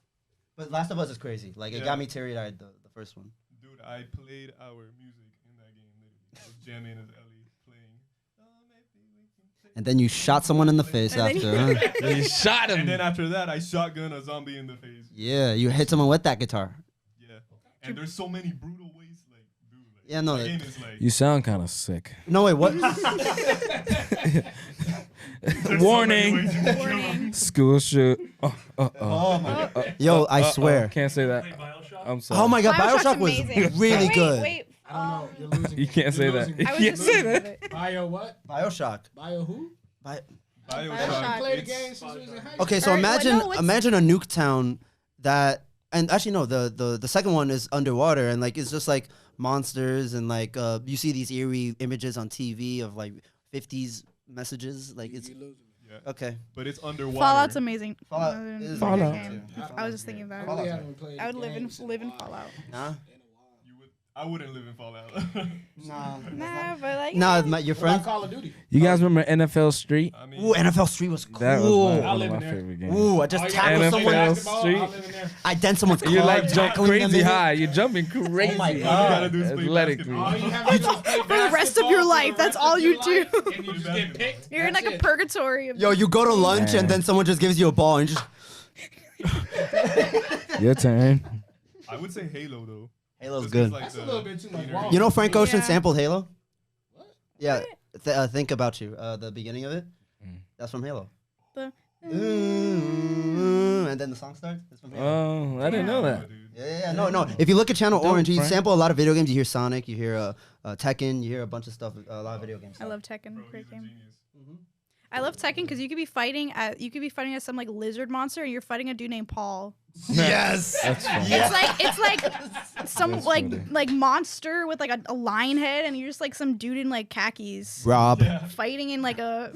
But Last of Us is crazy. Like it Yeah. got me teary-eyed. The first one. Dude, I played our music in that game. Literally, I was jamming as Ellie playing. "Oh, maybe we can take And then you shot someone in the face And then after. Huh? You shot him. And then after that, I shotgun a zombie in the face. Yeah, you hit someone with that guitar. Yeah. And there's so many brutal ways, like, dude. Like, Yeah, no, that it- game is like. You sound kind of sick. No wait, what? there's so many Warning. ways you can kill Warning. School shoot. Oh my god. Yo, I swear. Can't say that. Play Bioshock. I'm sorry. Oh my god, Bioshock's Bioshock was amazing. really wait, good. Wait, I don't know. You're losing. You can't say You're that. losing. You I was can't just say losing that. with it. Bio what? Bioshock. Bio who? Bi- Bioshock. Bioshock. Played the It's- game since we was in high school. okay, so Alright, well, imagine no, what's- imagine a nuke town that, and actually no, the second one is underwater and like it's just like monsters and like you see these eerie images on TV of like 50s messages. Like it's You losing. Yeah. okay. But it's underwater. Fallout's amazing. Fallout Another is Fallout. game. I was just thinking about I it. really haven't played I would live in games live in a while. Fallout. Nah, You would. I wouldn't live in Fallout. nah, Nah, but like. nah. Your What about friend. Call of Duty? You guys remember NFL Street? I mean, Ooh, NFL Street was cool. That was one I of live my in there. favorite games. Ooh, I just Oh, you tackled NFL someone. basketball? Street. I live in there. I dent someone's car. You're like jump tackling them crazy in it. high. You're jumping crazy. my all you God. gotta do is play Athletically. basketball. All you have to do is play For the rest of your basketball life, for the that's rest all of you your do. life, And you just get picked. You're in That's like a it. purgatory. Of Yo, you go to lunch Man. and then someone just gives you a ball and just. Your turn. I would say Halo though. Halo's Just 'cause, good. like, That's a the little bit too much. scenery. Wow. You know Frank Ocean Yeah. sampled Halo? What? Yeah. Think About You. The beginning of it. That's from Halo. And then the song starts. That's from Oh, I didn't know that. Yeah, no. If you look at Channel Dope, Orange, you Frank. sample a lot of video games. You hear Sonic, you hear Tekken, you hear a bunch of stuff, a lot of video games. I love Tekken. Great He's a game. genius. I love Tekken because you could be fighting as some like lizard monster, and you're fighting a dude named Paul. Yes. That's fun. It's like some That's like funny. like monster with like a lion head, and you're just like some dude in like khakis Rob. fighting in like a.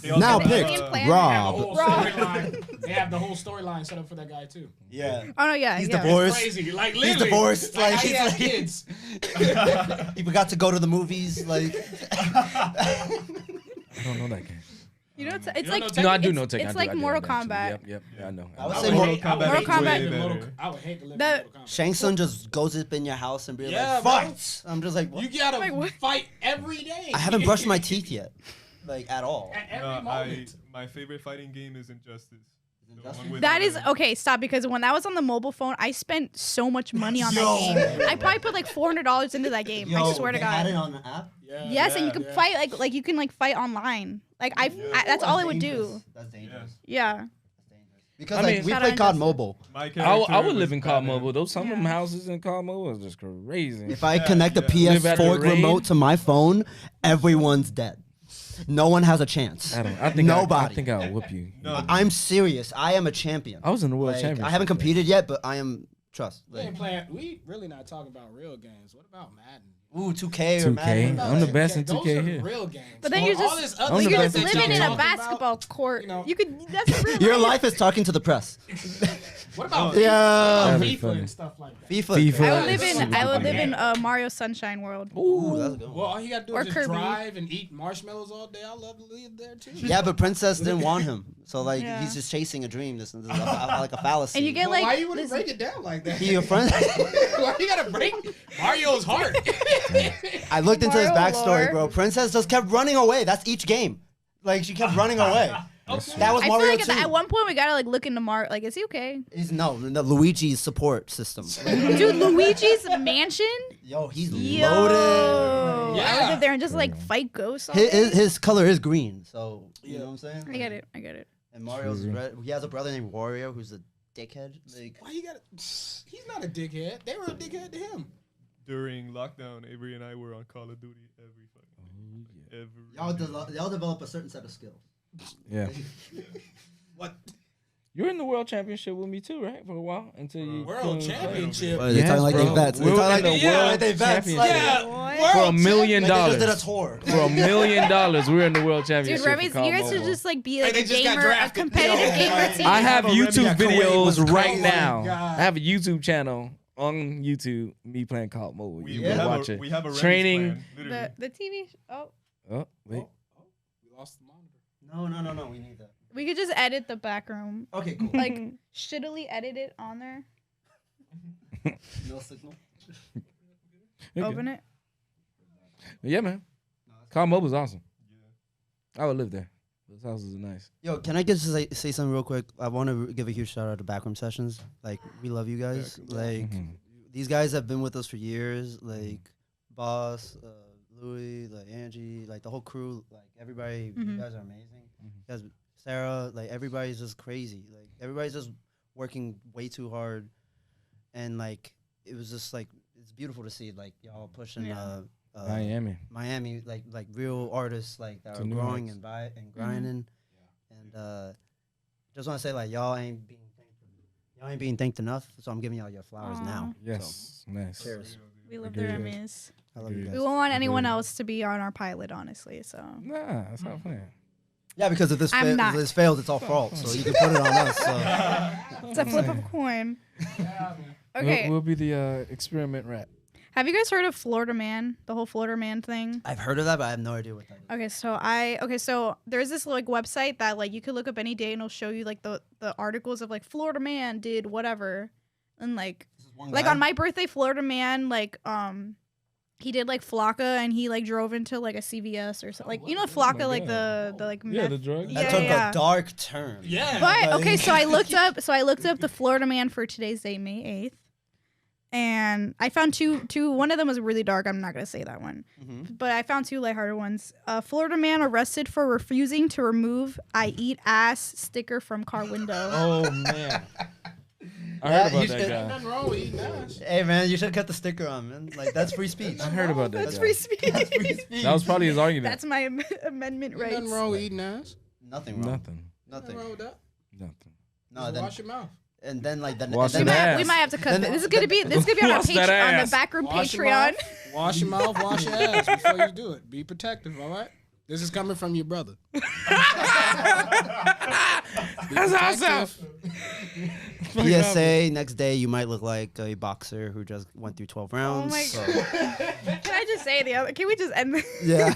They also Now have, pick Alien planet. The Rob. whole Rob. storyline. They have the whole storyline set up for that guy too. Yeah. Oh no, yeah, He's yeah. divorced. Crazy, like He's literally. divorced. Like, he he's has like- kids. He forgot to go to the movies. Like. I don't know that game. You know, it's You like don't know No, I do it's- know Tekken. It's I do, like I do, Mortal I do, actually. Kombat. Yep, yeah, I know. I would know. say Mortal Mortal Kombat Mortal is Kombat- way I better. would hate to live The- in Mortal Kombat. Shang Tsung just goes up in your house and be Yeah, like, bro. fight! I'm just like, what? You gotta Like, what? fight every day. I haven't brushed my teeth yet. Like, at all. At every No, moment. my favorite fighting game is Injustice. The Injustice? one with That the- is okay. Stop, because when that was on the mobile phone, I spent so much money on Yo. that game. I probably put like $400 into that game. I swear to they had it God. on the app? Yeah, Yes, and you Yeah, can yeah. fight like you can like fight online. Like that's all it would do. That's dangerous. Yeah. That's dangerous. Because I like mean- we Shout play out COD Injustice. Mobile. My I character would was live in COD Batman. Mobile. Those some of them Yeah. houses in COD Mobile is just crazy. If I Yeah, connect a yeah. Live at the PS4 raid? remote to my phone, everyone's dead. No one has a chance. I think Nobody. I think I'll whoop you. No, I'm serious. I am a champion. I was in the world Like, championship. I haven't competed yet, but I am. Trust. We Like, ain't playing. We really not talking about real games. What about Madden? ooh, 2K or 2K. Madden. I'm the best in Those 2K are here. real games. But then All- you're all just this other I'm the you're stuff just best that living y'all in a talking basketball about, court. you know. You could that's real Your life. life is talking to the press. What about Yeah. That'd be FIFA funny. and stuff like that? FIFA. FIFA. I would live in Super I would live game. in Mario Sunshine World. Ooh, that's a good Well, one. all you gotta do Or is just Kirby. drive and eat marshmallows all day. I love to live there too. Yeah, but Princess didn't want him, so like Yeah. he's just chasing a dream. This is like a fallacy. And you get Well, like why you wouldn't this- break it down like that? He your friend. Why you gotta break Mario's heart? I looked into his Mario backstory, lore. bro. Princess just kept running away. That's each game. Like she kept running away. That was I feel Mario like 2. at one point we gotta like look into Mario. Like, is he okay? He's no the Luigi's support system. Dude, Luigi's mansion. Yo, he's Yo, loaded. I would Yeah. live there and just like fight ghosts. All His, day. his color is green, so you know what I'm saying. I get it. I get it. And Mario's red. He has a brother named Wario who's a dickhead. Like Why you gotta? He's not a dickhead. They were a dickhead to him. during lockdown, Avery and I were on Call of Duty every fucking every. y'all develop a certain set of skills. Yeah. What? You were in the world championship with me too, right? For a while until you World couldn't play. championship. They're Yes, talking like bro. they vets. They're We're talking in like the world they vets. championship. Like, Yeah. What? For $1 World million. like they just did a tour. For $1 million, we were in the world Dude, championship. Remy's, for you COD guys should Mobile. just like be Hey, like they a just got gamer, a drafted. competitive Yo, gamer man. team. I have Remy YouTube got Kuwait videos was right crazy. now. God. I have a YouTube channel on YouTube. Me playing COD Mobile. We, You we can have watch a, it. we have a Remy's Training. plan, literally. The TV. Oh, Oh wait. We lost the monitor. No. We need that. we could just edit the back room. Okay, cool. Like shittily edit it on there. No signal. Okay. Open it. Yeah, man. COD Mobile's awesome. I would live there. Those houses are nice. Yo, can I just say something real quick? I want to give a huge shout out to Backroom Sessions. Like, we love you guys. Like, Mhm. these guys have been with us for years. Like, Boss, Louis, like Angie, like the whole crew. Like, everybody, you Mhm. guys are amazing. You guys, Sarah, like everybody's just crazy. Like, everybody's just working way too hard, and like it was just like it's beautiful to see like y'all pushing Yeah. Miami. like real artists like that To are new growing heights. and grinding, and just want to say like y'all ain't being thanked enough. So I'm giving y'all your flowers Aw. now. Yes. Nice. So, cheers. We love Agreed. the Remy's. I love you Agreed. We guys. won't want anyone Agreed. else to be on our pilot, honestly. So Nah, that's not funny. Yeah, because if this I'm not. fails, it's all fault. So you can put it on us. So it's a flip of a coin. Okay. We'll be the experiment rat. Have you guys heard of Florida Man? The whole Florida Man thing? I've heard of that, but I have no idea what that is. Okay, so there's this like website that like you could look up any day and it'll show you like the articles of like Florida Man did whatever, and like on my birthday, Florida Man like he did like Flocka and he like drove into like a CVS or something. Like you know Flocka my like God. the like Yeah, meth. the drug. That Yeah, took yeah. a dark turn. Yeah. But Like- okay, so I looked up the Florida Man for today's date, May 8th. And I found two. One of them was really dark. I'm not gonna say that one, but I found two lighthearted ones. Florida man arrested for refusing to remove "I eat ass" sticker from car window. Oh man. I Yeah, heard you about should- that guy. Nothing wrong with eating ass. Hey man, you should cut the sticker on, man. Like that's free speech. I heard about that That's guy. free speech. That's free speech. That was probably his argument. That's my amendment rights. Nothing wrong with eating ass. Nothing wrong. Nothing. Nothing wrong with that. Nothing. No, Just then wash your mouth. and then like the Wash and your then, ass. We might have to cut Then- this. This is gonna be on our Wash that on the ass. Backroom Wash your Patreon. mouth. Wash your mouth. Wash your ass before you do it. Be protective. All right. This is coming from your brother. That's awesome. PSA next day you might look like a boxer who just went through 12 Oh rounds. my so- god! Can I just say the other? Can we just end this? Yeah.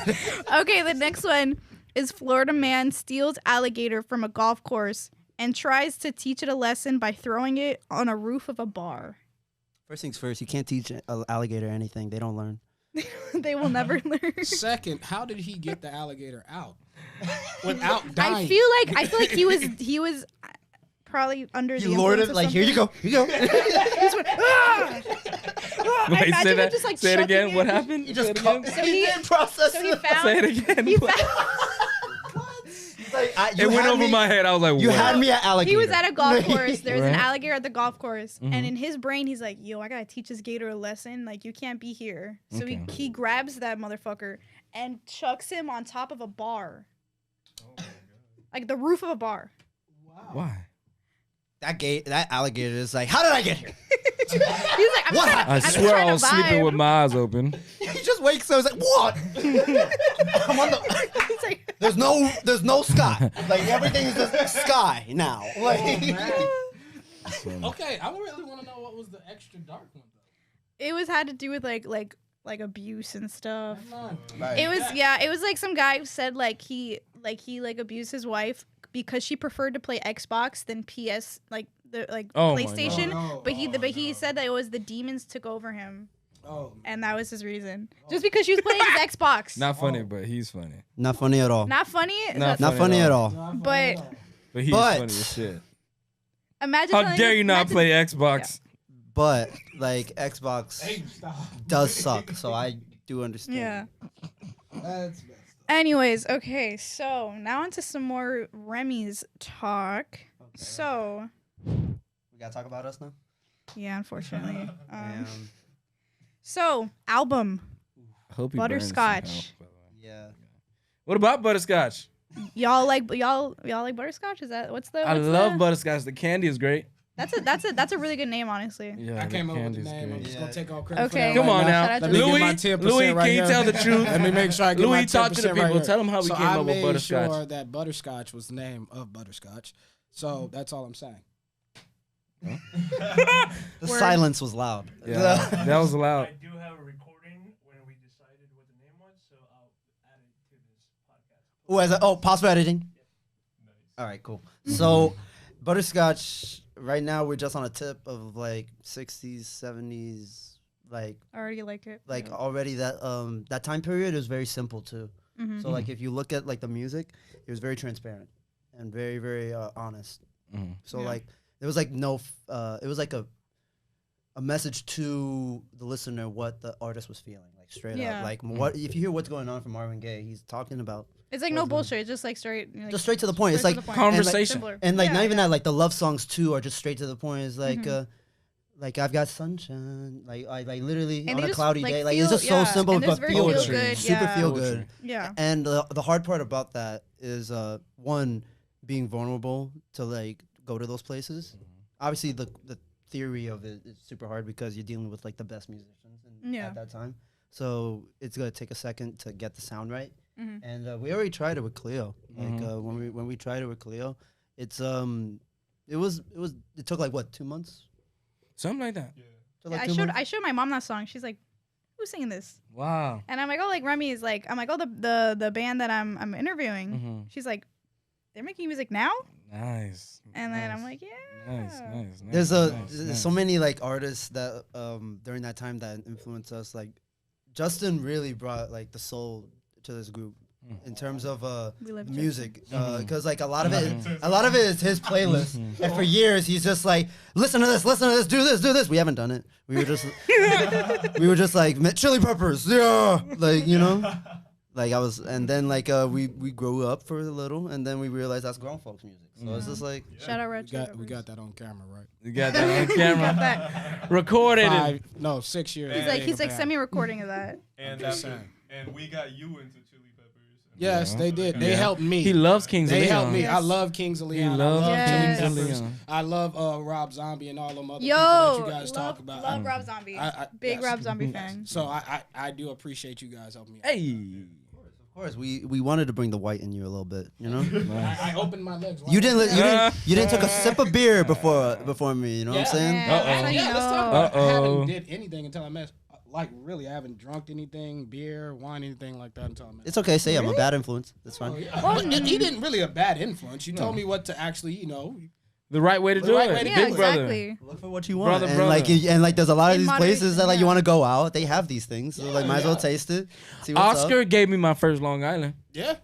Okay, the next one is Florida man steals alligator from a golf course and tries to teach it a lesson by throwing it on a roof of a bar. First things first, you can't teach an alligator anything. They don't learn. They will never learn. Second, how did he get the alligator out without dying? I feel like he was probably under the You lured influence it of like, here you something. go. Here you go. He just went, "Ah!" I Wait, imagine say him that. just like Say it chucking again. What happened? You Say just it again. So he- didn't process So he it. found. Say it again. He found. Like, It went over my head. I was like, You what? had me at alligator. He was at a golf course. There's an Right. alligator at the golf course, Mhm. and in his brain, he's like, "Yo, I gotta teach this gator a lesson. Like, you can't be here." So Okay. he grabs that motherfucker and chucks him on top of a bar, like the roof of a bar. Why? that alligator is like, how did I get here? He's like, What I I'm just swear trying I to was sleeping vibe. with my eyes open. He just wakes up. He's like, what? I'm on the. He's like, There's no sky. Like everything is just sky now. Like, Okay, I really want to know what was the extra dark one though. it was had to do with like abuse and stuff. Never mind. It was like some guy who said like he abused his wife because she preferred to play Xbox than PS Oh my PlayStation. God. But he said that it was the demons took over him, Oh, and that was his reason. Just because she was playing his Xbox. Not funny, but he's funny. not funny at all. Not funny. Not Not funny at all. But But he's But- funny as shit. imagine. How telling dare him- you not imagine- play Xbox? But like Xbox Hey, stop. does suck, so I do understand. Yeah. That's messed up. Anyways, okay, so now onto some more Remy's talk. So, We gotta talk about us now. yeah, unfortunately. Um, So, album. I hope he burns some Butterscotch. hell, by the way. yeah. What about butterscotch? Y'all like butterscotch? Is that what's the? I what's love the- butterscotch. The candy is great. That's a really good name, honestly. Yeah, I the came up with the candy's name. I'm great. just Yeah. gonna take all credit for Okay. that. Come right on Shout now, out to Let me get Louis. my 10% Louis, right can you here. tell the truth? Let me make sure I get my Louis, talk to the 10% right people. here. Tell them how we So came I up with made butterscotch. sure that butterscotch was the name of butterscotch. So that's all I'm saying. The Word. silence was loud. Yeah, that was I loud. do have a recording when we decided what the name was, so I'll add it to this podcast. Possible editing. All right, cool. So, butterscotch. Right now, we're just on a tip of like 60s, 70s, like I already like it. already that that time period is very simple too. Mhm. So like if you look at like the music, it was very transparent and very very honest. Mhm. So Yeah. like there was like no it was like a message to the listener what the artist was feeling, like straight Yeah. up. Like what if you hear what's going on from Marvin Gaye, he's talking about It's like no bullshit. It's just like straight. Like, just straight to the point. It's straight like to the point. Conversation. Simpler. and like Yeah, not even yeah. that, like the love songs too are just straight to the point. It's like Mhm. like I've got sunshine, like I like literally And on they a just, cloudy like, day. Like feel- it's just yeah, so simple and but it's very feel feel good. good, Super yeah. feel Poetry. good. Yeah. And the hard part about that is one being vulnerable to like go to those places. Obviously the theory of it is super hard because you're dealing with like the best musicians Yeah. at that time. So it's gonna take a second to get the sound right. Mhm. And we already tried it with Cleo. Like Mhm. when we tried it with Cleo, it's it took like what 2 months? Something like that. Yeah. Took, Yeah, like, 2 months? I showed my mom that song. She's like, "Who's singing this?" Wow. And I'm like, "Oh, like Remy is like." I'm like, "Oh, the band that I'm interviewing." Mhm. She's like, "They're making music now?" Nice. And then I'm nice. like, "Yeah." Nice. There's nice. so many like artists that during that time that influenced us. Like Justin really brought like the soul to this group. in terms of We live music, because like a lot of it is his playlist, and for years he's just like, listen to this, do this. We haven't done it. We were just like Chili Peppers, yeah, like like I was, and then like we grew up for a little, and then we realized that's grown folks music. So it's just like Shout out Red Chili We Peppers. got that on camera, right? You got that on camera. That. Recorded it. 6 years. He's like semi-recording of that. And just after, saying. and we got you into Chili Peppers. And Yes, they did. They Yeah. helped me. He loves Kings of They Leon. helped me. Yes. I love Kings of Leon. He loves Yes. Kings of Peppers. Leon. I love Rob Zombie and all them other Yo, people that you guys love, talk about. love Rob Zombie. Big yes. Rob Zombie fan. So I do appreciate you guys helping me out. Hey. of course we wanted to bring the white in you a little bit, I opened my legs. You didn't took a sip of beer before me, you know what I'm saying? Yeah, that's how you Let's talk know. about it. I haven't Uh-oh. did anything until I met. Like really, I haven't drunk anything, beer, wine, anything like that until I met. It's okay, say I'm a bad influence. That's fine. Oh, yeah. But he didn't really a bad influence. You told me what to actually, The right way to The do right it. way to Yeah, Big brother. exactly. Look for what you want. Brother, and brother. like there's a lot of In these places moderation, that like you yeah. want to go out. They have these things. So like might as well taste it. See what's Oscar up. gave me my first Long Island. yeah.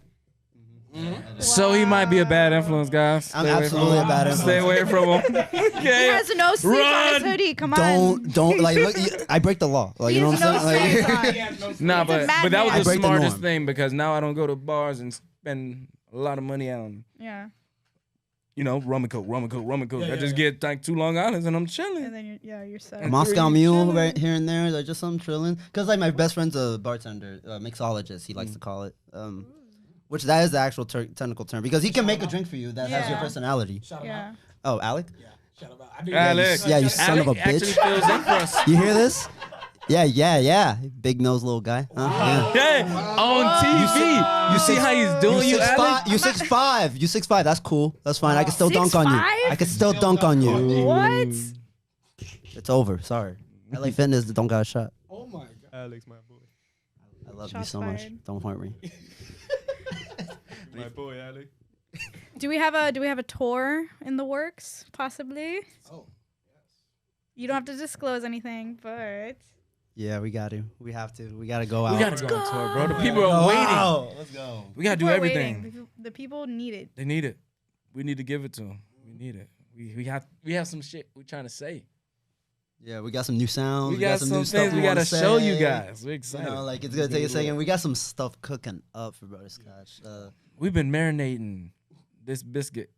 So he might be a bad influence, guys. I'm Stay away absolutely from a bad him. influence. Stay away from him. He Okay. has no sleeves on his Run! hoodie. Come on. Don't like look, I break the law. Like He you know has what no I'm saying? sleeves Like, on. Nah, He's a but that was madman. the I break the smartest norm. thing because now I don't go to bars and spend a lot of money on, Yeah. rum and coke. Yeah, I just yeah. get like 2 Long Islands and I'm chilling. And then you're set. a Moscow Three Mule chilling. right here and there. Like just some chilling. Cause like my best friend's a bartender, mixologist. He likes to call it. Which that is the actual technical term because he can make a drink for you that has your Yeah. personality. Shout him Yeah. out. Oh, Alec, Yeah. Shout him out. I do Alex. Yeah, you son of a Alec actually bitch. fills in for us. you hear this? Yeah. Big nose little guy. Huh? Yeah. Hey, on TV. You see how he's doing you, Alec? You 6'5". You 6'5". That's cool. That's fine. I can still dunk on you. 6'5"? I can still dunk on you. What? It's over. Sorry. LA Fitness don't got a shot. Oh my god. Alex, my boy. I love you Shots so much. fired. Don't hurt me. My boy, Alex. Do we have a tour in the works? Possibly. Oh. You don't have to disclose anything, but Yeah, we got to. We have to. We got to go out. We gotta go on tour, bro. The people are Go waiting. out. Let's go. We gotta do people are everything. waiting. The people need it. They need it. We need to give it to them. We need it. We have some shit we're trying to say. Yeah, we got some new sounds. We got some new things stuff we wanna gotta show you say. guys. We're You excited. know, like it's gonna take a second. We got some stuff cooking up for Butterscotch. We've been marinating this biscuit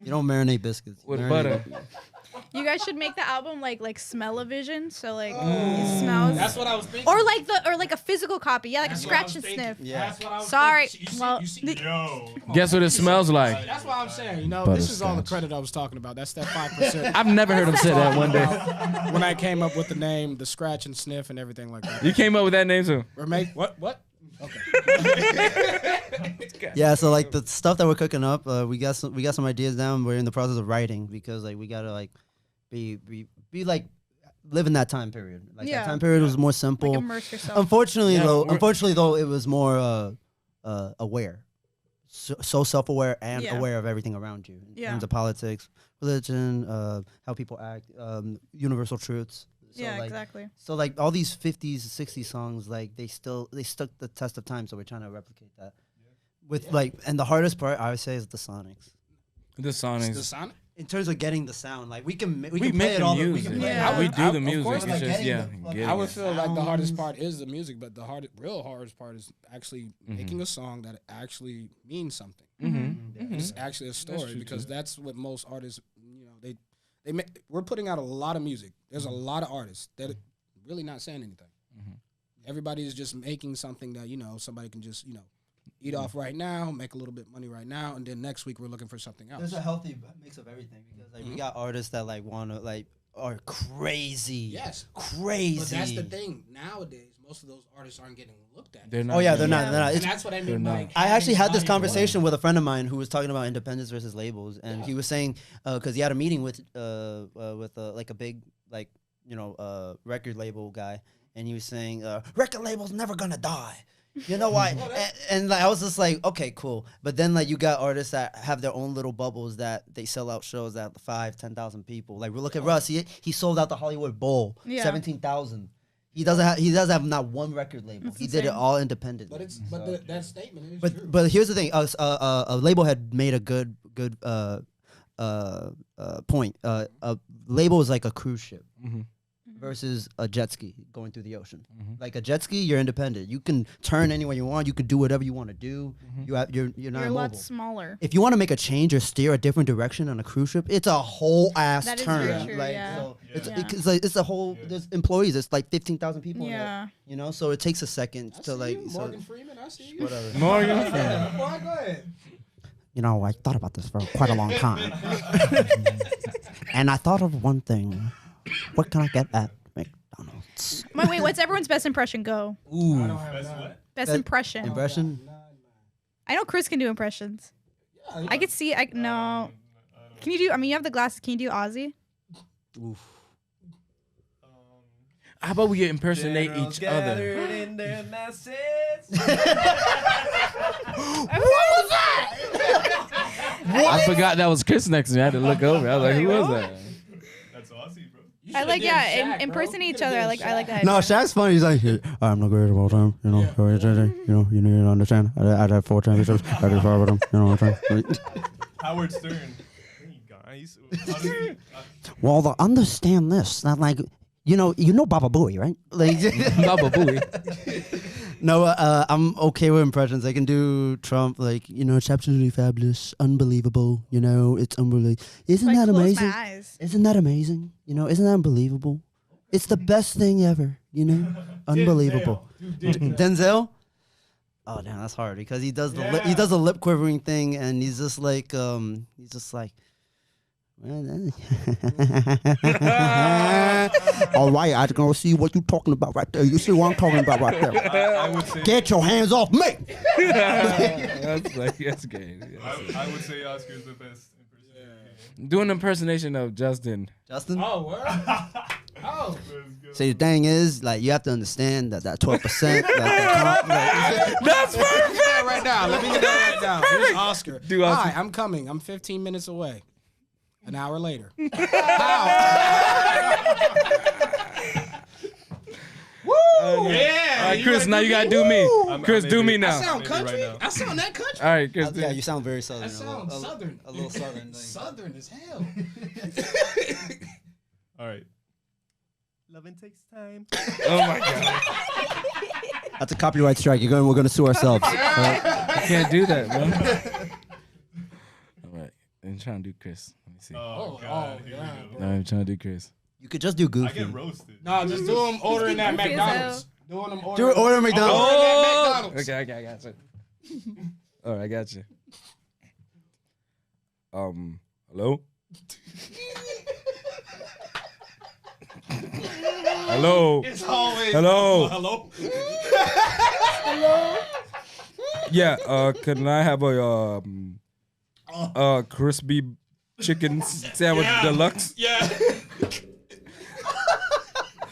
You don't marinate biscuits. with Marinate butter. it. You guys should make the album like smell-o-vision, so like it smells. That's what I was thinking. Or like a physical copy, yeah, like That's a what I scratch was and thinking. sniff. Yeah. That's what I was Sorry. thinking. Well, you see, Yo. Guess what it smells like? that's what I'm saying. This is all the credit I was talking about. That's that 5%. I've never heard him say that one day. When I came up with the name, the scratch and sniff and everything like that. You came up with that name too. Or make what? Yeah, so like the stuff that we're cooking up, we got some ideas down. We're in the process of writing because like we gotta like be like live in that time period. Like Yeah. that time period was more Like simple. immerse yourself. Unfortunately Yeah, though, it was more aware. So self-aware and Yeah. aware of everything around you in Yeah. terms of politics, religion, how people act, universal truths. So Yeah, like, exactly. So like all these 50s, 60s songs, like they stuck the test of time. So we're trying to replicate that. With like, and the hardest part I would say is the sonics. The The Sonics. Sonic? In terms of getting the sound, like we can We play make it the all. We music. can play Yeah. it all. We do the Of music. course, It's like just getting yeah. the- getting I would it. feel like the hardest Sounds. part is the music, but the real hardest part is actually making a song that actually means something. Mhm. It's actually a story true, because too. that's what most artists, they make. We're putting out a lot of music. There's a lot of artists that are really not saying anything. Everybody is just making something that somebody can just eat off right now, make a little bit of money right now, and then next week we're looking for something else. There's a healthy mix of everything because like we got artists that like wanna like are crazy. Yes. Crazy. But that's the thing. Nowadays, most of those artists aren't getting looked at. They're not. Oh yeah, they're not. Yeah. They're not. And It's, that's what I They're mean. not. Like, I actually had this having conversation with a friend of mine who was talking about independence versus labels, and he was saying because he had a meeting with like a big like record label guy, and he was saying record labels never gonna die. You know why? And like I was just like, okay, cool. But then like you got artists that have their own little bubbles that they sell out shows at 5,000-10,000 people. Like look at Russ, he sold out the Hollywood Bowl, Yeah. 17,000. He doesn't have not one record label. That's he did it insane. all independently. That statement is true. But here's the thing. A label had made a good point. A label is like a cruise ship versus a jet ski going through the ocean. Like a jet ski, you're independent. You can turn anywhere you want. You can do whatever you want to do. You're not You're a mobile. lot smaller. If you want to make a change or steer a different direction on a cruise ship, it's a whole ass That is turn. very true, like, yeah. so Yeah. it's a whole. There's employees. It's like 15,000 people. Yeah. In it, so it takes a second I to see like. you, So, Morgan Freeman. I see you. whatever. Morgan. Boy, go ahead. I thought about this for quite a long time, and I thought of one thing. What can I get at McDonald's? Wait, what's everyone's best impression? Go. Ooh, Best what? Best That- impression. impression. I know Chris can do impressions. I could see. No. Can you do? I mean, you have the glasses. Can you do Ozzy? Oof. How about we impersonate each other? In their masses. I forgot that was Chris next to me. I had to look over. I was like, who was that? That's Aussie, bro. I like impersonate each other. I like that. No, idea. Shaq's funny. He's like, I'm the greatest of all time. You need to understand. I had 4 championships. I did 5 of them. You know what I'm saying? Howard Stern. Hey guys. Honestly, Well, to understand this, that like, you know Baba Booey, right? Like, Baba Booey. no, I'm okay with impressions. I can do Trump, like, it's absolutely fabulous, unbelievable. It's unbelievable. Isn't Like, that close amazing? my eyes. Isn't that amazing? Isn't that unbelievable? It's the best thing ever. Unbelievable. Denzel. Oh damn, that's hard because he does the lip quivering thing, and he's just like all right, I can see what you're talking about right there. You see what I'm talking about right there. I would say. Get your hands off me. That's gay. I would say Oscar's the best impersonator. Do an impersonation of Justin. Justin. Oh, word. Oh. So the thing is, like, you have to understand that 12%. That's perfect. Yeah, right now. Let me get that right now. Here's Oscar. Do Oscar. Hi, I'm coming. I'm 15 minutes away. An hour later. Woo! All right, Chris, now you gotta do me. Chris, do me I now. sound Maybe country. right now. I sound that country. All right, Chris. do- Yeah, you sound very southern. I sound southern. A little southern. Southern as hell. All right. Loving takes time. Oh my god. That's a copyright strike. We're gonna sue ourselves. I can't do that, man. All right, I'm trying to do Chris. Let me see. Oh, God. Here yeah, we No, I'm trying to do Chris. You could just do go. I Goofy. get roasted. No, just do them ordering at Goofy as McDonald's. Doing them Do ordering. order McDonald's. Ordering at McDonald's. Okay, I got you. All right, I got you. Hello? Hello? It's always Hello? Hello. Yeah, can I have a crispy chicken sandwich deluxe? Yeah.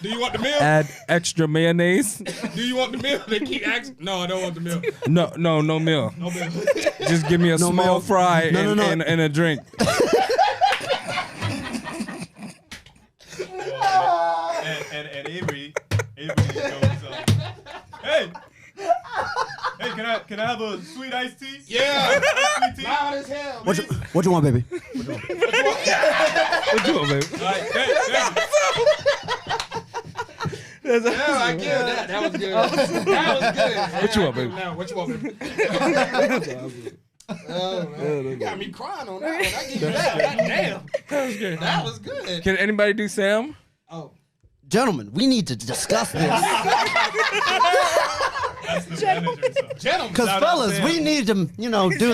Do you want the meal? Add extra mayonnaise? Do you want the meal? They keep asking. No, I don't want the meal. No meal. No meal. Just give me a small meal. fry No, no. and a drink. And Avery goes, hey, can I have a sweet iced tea? Yeah. Sweet tea? Loud as hell. What you want, baby? What you want, baby? All right, hey. Yeah, I give that. That was good. That was good. What you want, baby? Now, what you want, baby? Oh, man. You got me crying on that one. I give you that. Damn. That was good. Can anybody do Sam? Oh. Gentlemen, we need to discuss this. That's the manager. Gentlemen. Because, Shout out fellas, Sam. we need to, do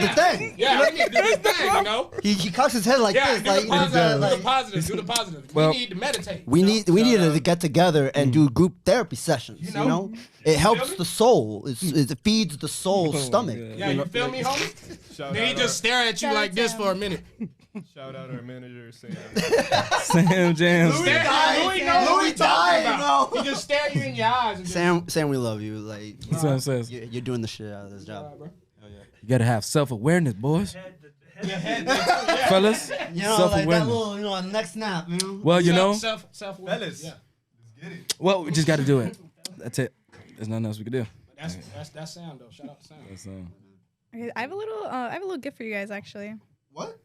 the thing. Yeah, we need to do this thing, you know? He cocks his head like Yeah, this. do Like, the positive. Do the positive. Do the positive. Well- We need to meditate. we need to get together and Mm-hmm. do group therapy sessions. You You know? know, it helps me? the soul. It feeds the soul's stomach. God. Yeah, you feel me, homie? Shout Then he out just stare at you like this for a minute. shout out our manager, Sam. Sam Jams. Louis knows what we talking dying, about. bro. He just stare you in your eyes. And just, Sam, we love you. Like, Sam says, you're doing the shit out of this job. bro. you gotta have self-awareness, boys. Your head, yeah. Fellas, You know, like that self-awareness. little, neck snap. You know. Well, you know, Self Fellas. Yeah. Let's Well, we just got to do it. That's it. There's nothing else we can do. That's sound though. Shout out to sound. That's, Okay, I have a little gift for you guys actually. What?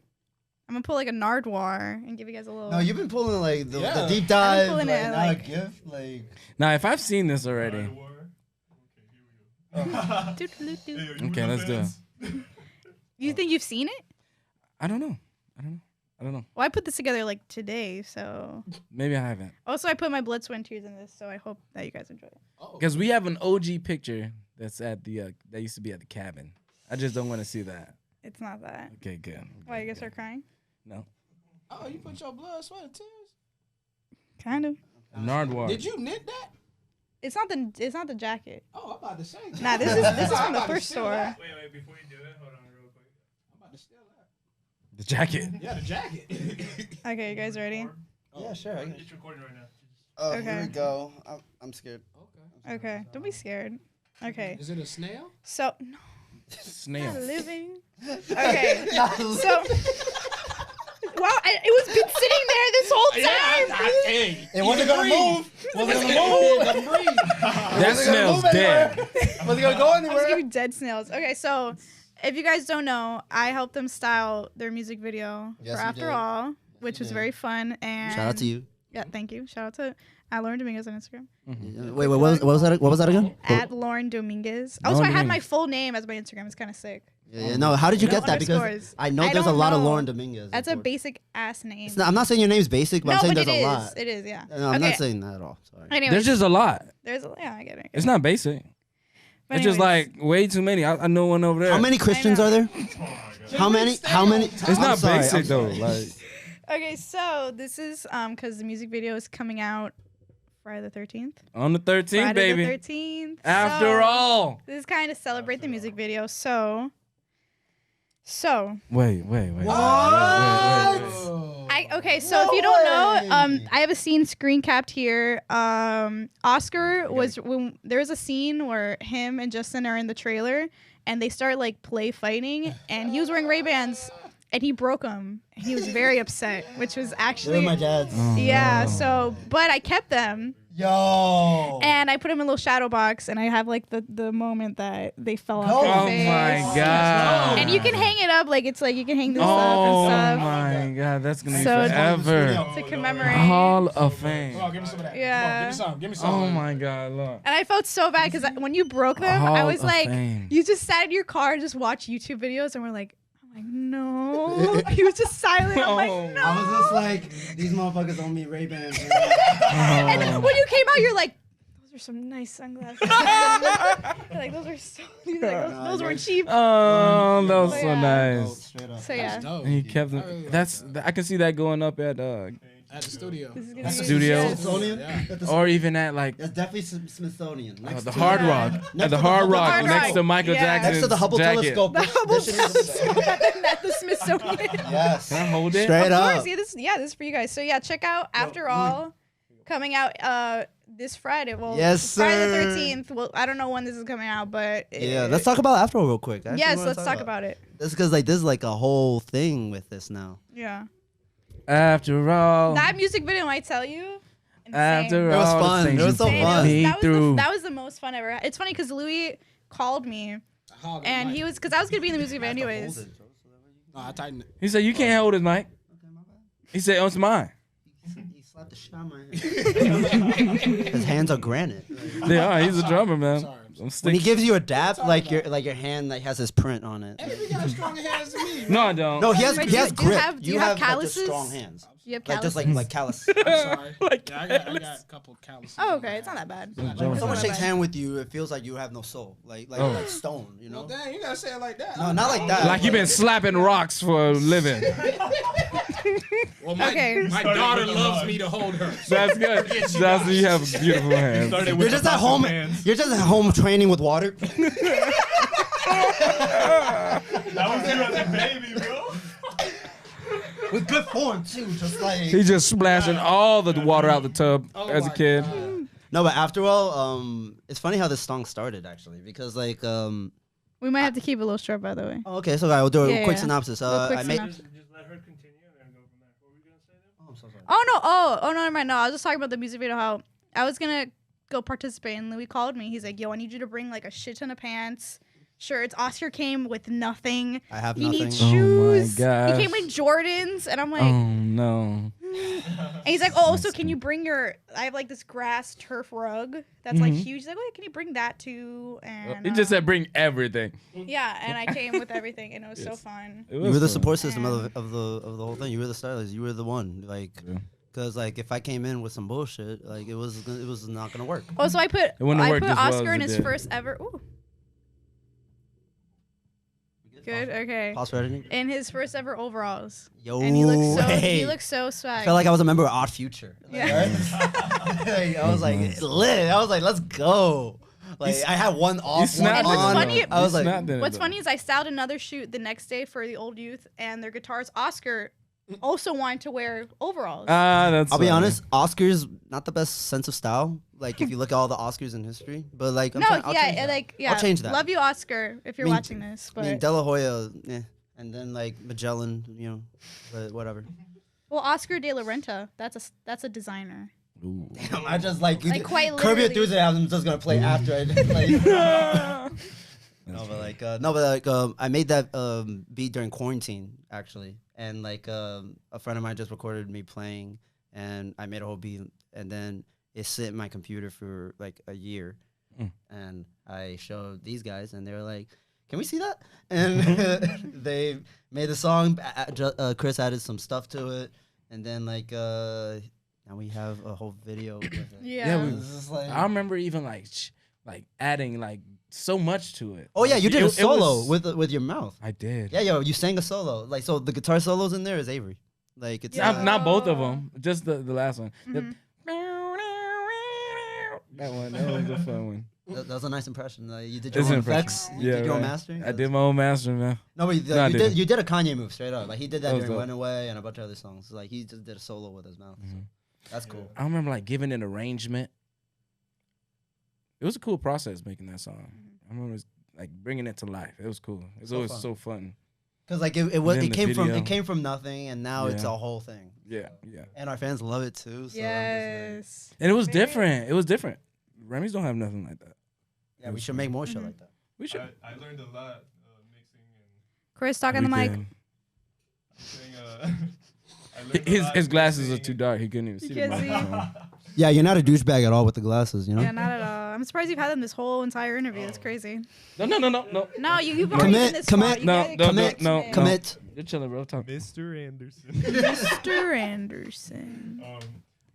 I'm gonna pull like a Nardwar and give you guys a little. No, you've been pulling like the Yeah. deep dive. pulling like, it, not like- a gift. Like now, if I've seen this already, Doodle-doo. okay, let's do it. You think you've seen it? I don't know. Well, I put this together like today, so. Maybe I haven't. Also, I put my blood, sweat, and tears in this, so I hope that you guys enjoy it. Because we have an OG picture that's at the that used to be at the cabin. I just don't want to see that. It's not that. Okay, good. Why you guys start crying? No. Oh, you put your blood, sweat, and tears. Kind of. Nardwar. Did you knit that? It's not the jacket. Oh, I'm about to say. Nah, this is from I'm the about to first steal store. that. Wait, before you do it, hold on real quick. I'm about to steal that. The jacket. Yeah, the jacket. Okay, you guys ready? yeah, sure. I can- It's recording right now. Oh, Okay. here we go. I'm scared. Okay, don't be scared. Okay, Is it a snail? so no, Snail. not living. Okay, so wow, it was been sitting there this whole time. Hey, It wasn't gonna move. Wasn't gonna move. That snail's dead. Wasn't gonna go I was anywhere. giving dead snails. Okay, so if you guys don't know, I helped them style their music video Yes, for you After did. All, which you was did. very fun. And Shout out to you. Yeah, thank you. Shout out to at Lauren Dominguez on Instagram. Wait, what was that? What was that again? At Lauren Dominguez. Also, Lauren I had my Dominguez. full name as my Instagram. It's kind of sick. Yeah, no. How did you No get that? Because underscores. I know I there's a don't lot of know. Lauren Dominguez. That's a of course. basic ass name. It's not, I'm not saying your name's basic, but No, I'm saying but there's it a is. lot. It is, yeah. No, I'm Okay. not saying that at all. Sorry. Anyways, There's just a lot. yeah, I get it. It's not basic. But It's just anyways, like way too many. I know one over there. How many Christians know. are there? How many? How many? It's not basic though. Like Okay, so this is because the music video is coming out Friday the 13th. on the 13th, Friday baby. the 13th. After So, all. this is kind of celebrate the music video. So Wait. okay, so if you don't know, I have a scene screen capped here. Oscar was when there was a scene where him and Justin are in the trailer and they start like play fighting, and he was wearing Ray-Bans and he broke them. He was very upset, which was They're actually my dad's. yeah. So, but I kept them. Yo. And I put them in a little shadow box, and I have like the moment that they fell off. Oh their Oh face. my god. And you can hang it up, like it's like you can hang this Oh up and stuff my god, that's gonna be So- forever. to commemorate. Hall of Fame. Come on, give me some of that. Yeah. Come on, give me some. Give me some. Oh my god, look. And I felt so bad because when you broke them, I Hall was of like, Fame. you just sat in your car and just watch YouTube videos, and we're like, I'm like, no. He was just silent. I'm Oh. like, no. I was just like, these motherfuckers own me Ray-Bans. And then when you came out, you're like, those are some nice sunglasses. You're like, those are so. He's like, those weren't cheap. Oh, that was so Yeah. nice. Straight up. So yeah. That's dope. And you kept I them. really like That's that. I can see that going up at At the studio. This is gonna That's be studio. yes. Smithsonian? Yeah. At the- or even at like That's definitely Smithsonian. Next the to- Hard Yeah. Rock. Next At to the the Hard Hubble Rock Hard next Rock. to Michael Yeah. Jackson's Next to the Hubble jacket. telescope. The Hubble This shit is- telescope at the Smithsonian. Yes. Can I hold it? Straight Of up. course, yeah, this is for you guys. So yeah, check out After All, coming out this Friday. Well, Yes, Friday the sir. 13th. Well, I don't know when this is coming out, but Yeah, let's talk about Afro real quick. I actually Yes, wanna let's talk about it. This because like this is like a whole thing with this now. Yeah, After all. that music video might tell you. Insane. After It was all the fun. things It was you so put Insane. fun. me That was, through. that was the most fun ever. It's funny because Louis called me Hog and mic. he was because I was gonna be in the music video anyways. No, I tightened it. He said, you can't hold his mic. He said, oh, it's mine. He slapped the shit out of my hand. His hands are granite. They are. He's a drummer, man. Sorry. I'm When stick- he gives you a dap, like your hand like has his print on it. Hey, we got stronger hands than me. No, I don't. No, he has Wait, he has do you grip. have- do you like, have just calluses? strong hands. You have Like calluses. just like callus. I'm sorry. Like Yeah, I got a couple calluses. Oh, okay, it's not that bad. Someone It's Someone not shakes that hand with you, it feels like you have no soul, like Oh. like stone, you know. Well, dang, you gotta say it like that. No, not like that. Like you've been slapping rocks for a living. Well, my, Okay. my Started daughter with the loves mug. me to hold her. That's good. That's you have beautiful hands. Started You're with just the at plastic home. pans. You're just at home training with water. That was you as a baby, bro. With good form too, just like. He just splashing all the water out the tub Oh as a my kid. God. No, but after all, it's funny how this song started actually because like We might have to keep it a little short, by the way. oh, okay, so I will do a Yeah, quick yeah. synopsis. Real quick I made. synopsis. Just let her continue and then go from there. What were you gonna say then? Oh, I'm so sorry. Oh no! Oh no! Never mind. No, I was just talking about the music video. How I was gonna go participate, and Louis called me. He's like, "Yo, I need you to bring like a shit ton of pants, shirts." Oscar came with nothing. I have He nothing. needs Oh my shoes. gosh. He came with Jordans, and I'm like, Oh no. and he's like, "Oh, so can you bring your? I have like this grass turf rug that's like Mhm. huge." He's like, "Oh, can you bring that too?" And He just said bring everything. yeah, and I came with everything, and it was so Yes. fun. It You was were the fun. support system Yeah. of the whole thing. You were the stylist. You were the one. Like, Yeah. because like if I came in with some bullshit, like it was not gonna work. Oh, so I put wouldn't have worked as well Oscar as in it his did. first ever. Ooh, good. Okay. Pause for editing. In his first ever overalls, Yo, and he looks so hey. he looks so swag. I felt like I was a member of Odd Future. Like, Yeah. right? Like, I was like lit. I was like, let's go. Like I had one off, one snapped what's on. funny- I was like, What's funny is I styled another shoot the next day for the old youth, and their guitars. Oscar also wanted to wear overalls. That's I'll be funny. honest, Oscars not the best sense of style. Like if you look at all the Oscars in history, but like no, I'll change that. yeah. I'll change that. Love you, Oscar, if you're I mean, watching this. But I mean, De La Hoya, and then like Magellan, but whatever. well, Oscar De La Renta, that's a designer. Ooh. I just like quite Curb Your literally. Enthusiasm. I'm just gonna play after I like. No, but I made that beat during quarantine actually, and like a friend of mine just recorded me playing, and I made a whole beat, and then it sit in my computer for like a year, and I showed these guys, and they were like, "Can we see that?" And they made the song. Chris added some stuff to it, and then like now we have a whole video with it. Yeah. It's just like, I remember even like adding like so much to it. oh yeah, you did a It solo was- with your mouth. I did. Yeah, yo, you sang a solo. Like, so the guitar solos in there is Avery. Like, it's Yeah. Not both of them, just the last one. Mhm. That one, that was a fun one. that was a nice impression. Like, you did your It's own an impression. effects. You Yeah, did your own right. mastering. I did my own mastering, man. No, but No, I didn't. you did a Kanye move straight up. Like, he did that That was during dope. Went Away and a bunch of other songs. Like, he just did a solo with his mouth. So that's cool. I remember like giving an arrangement. It was a cool process making that song. I remember like bringing it to life. It was cool. It was So always fun. so fun. Because like it then the video. came from nothing, and now it's Yeah. a whole thing. Yeah, yeah. And our fans love it too. So Yes. And it was different. It was different. Remy's don't have nothing like that. yeah, we should make more shit like that. We should. I learned a lot mixing and Chris, talk on the mic. can. I'm saying, I learned a His lot his glasses are mixing. too dark. He couldn't even see the can't see. microphone. Yeah, you're not a douchebag at all with the glasses, you know. Yeah, not at all. I'm surprised you've had them this whole entire interview. That's crazy. No. No, you've already been this Commit. far. You No, gotta no, Commit. no. Commit. You're chilling, bro. Talk. Mr. Anderson. Mr. Anderson.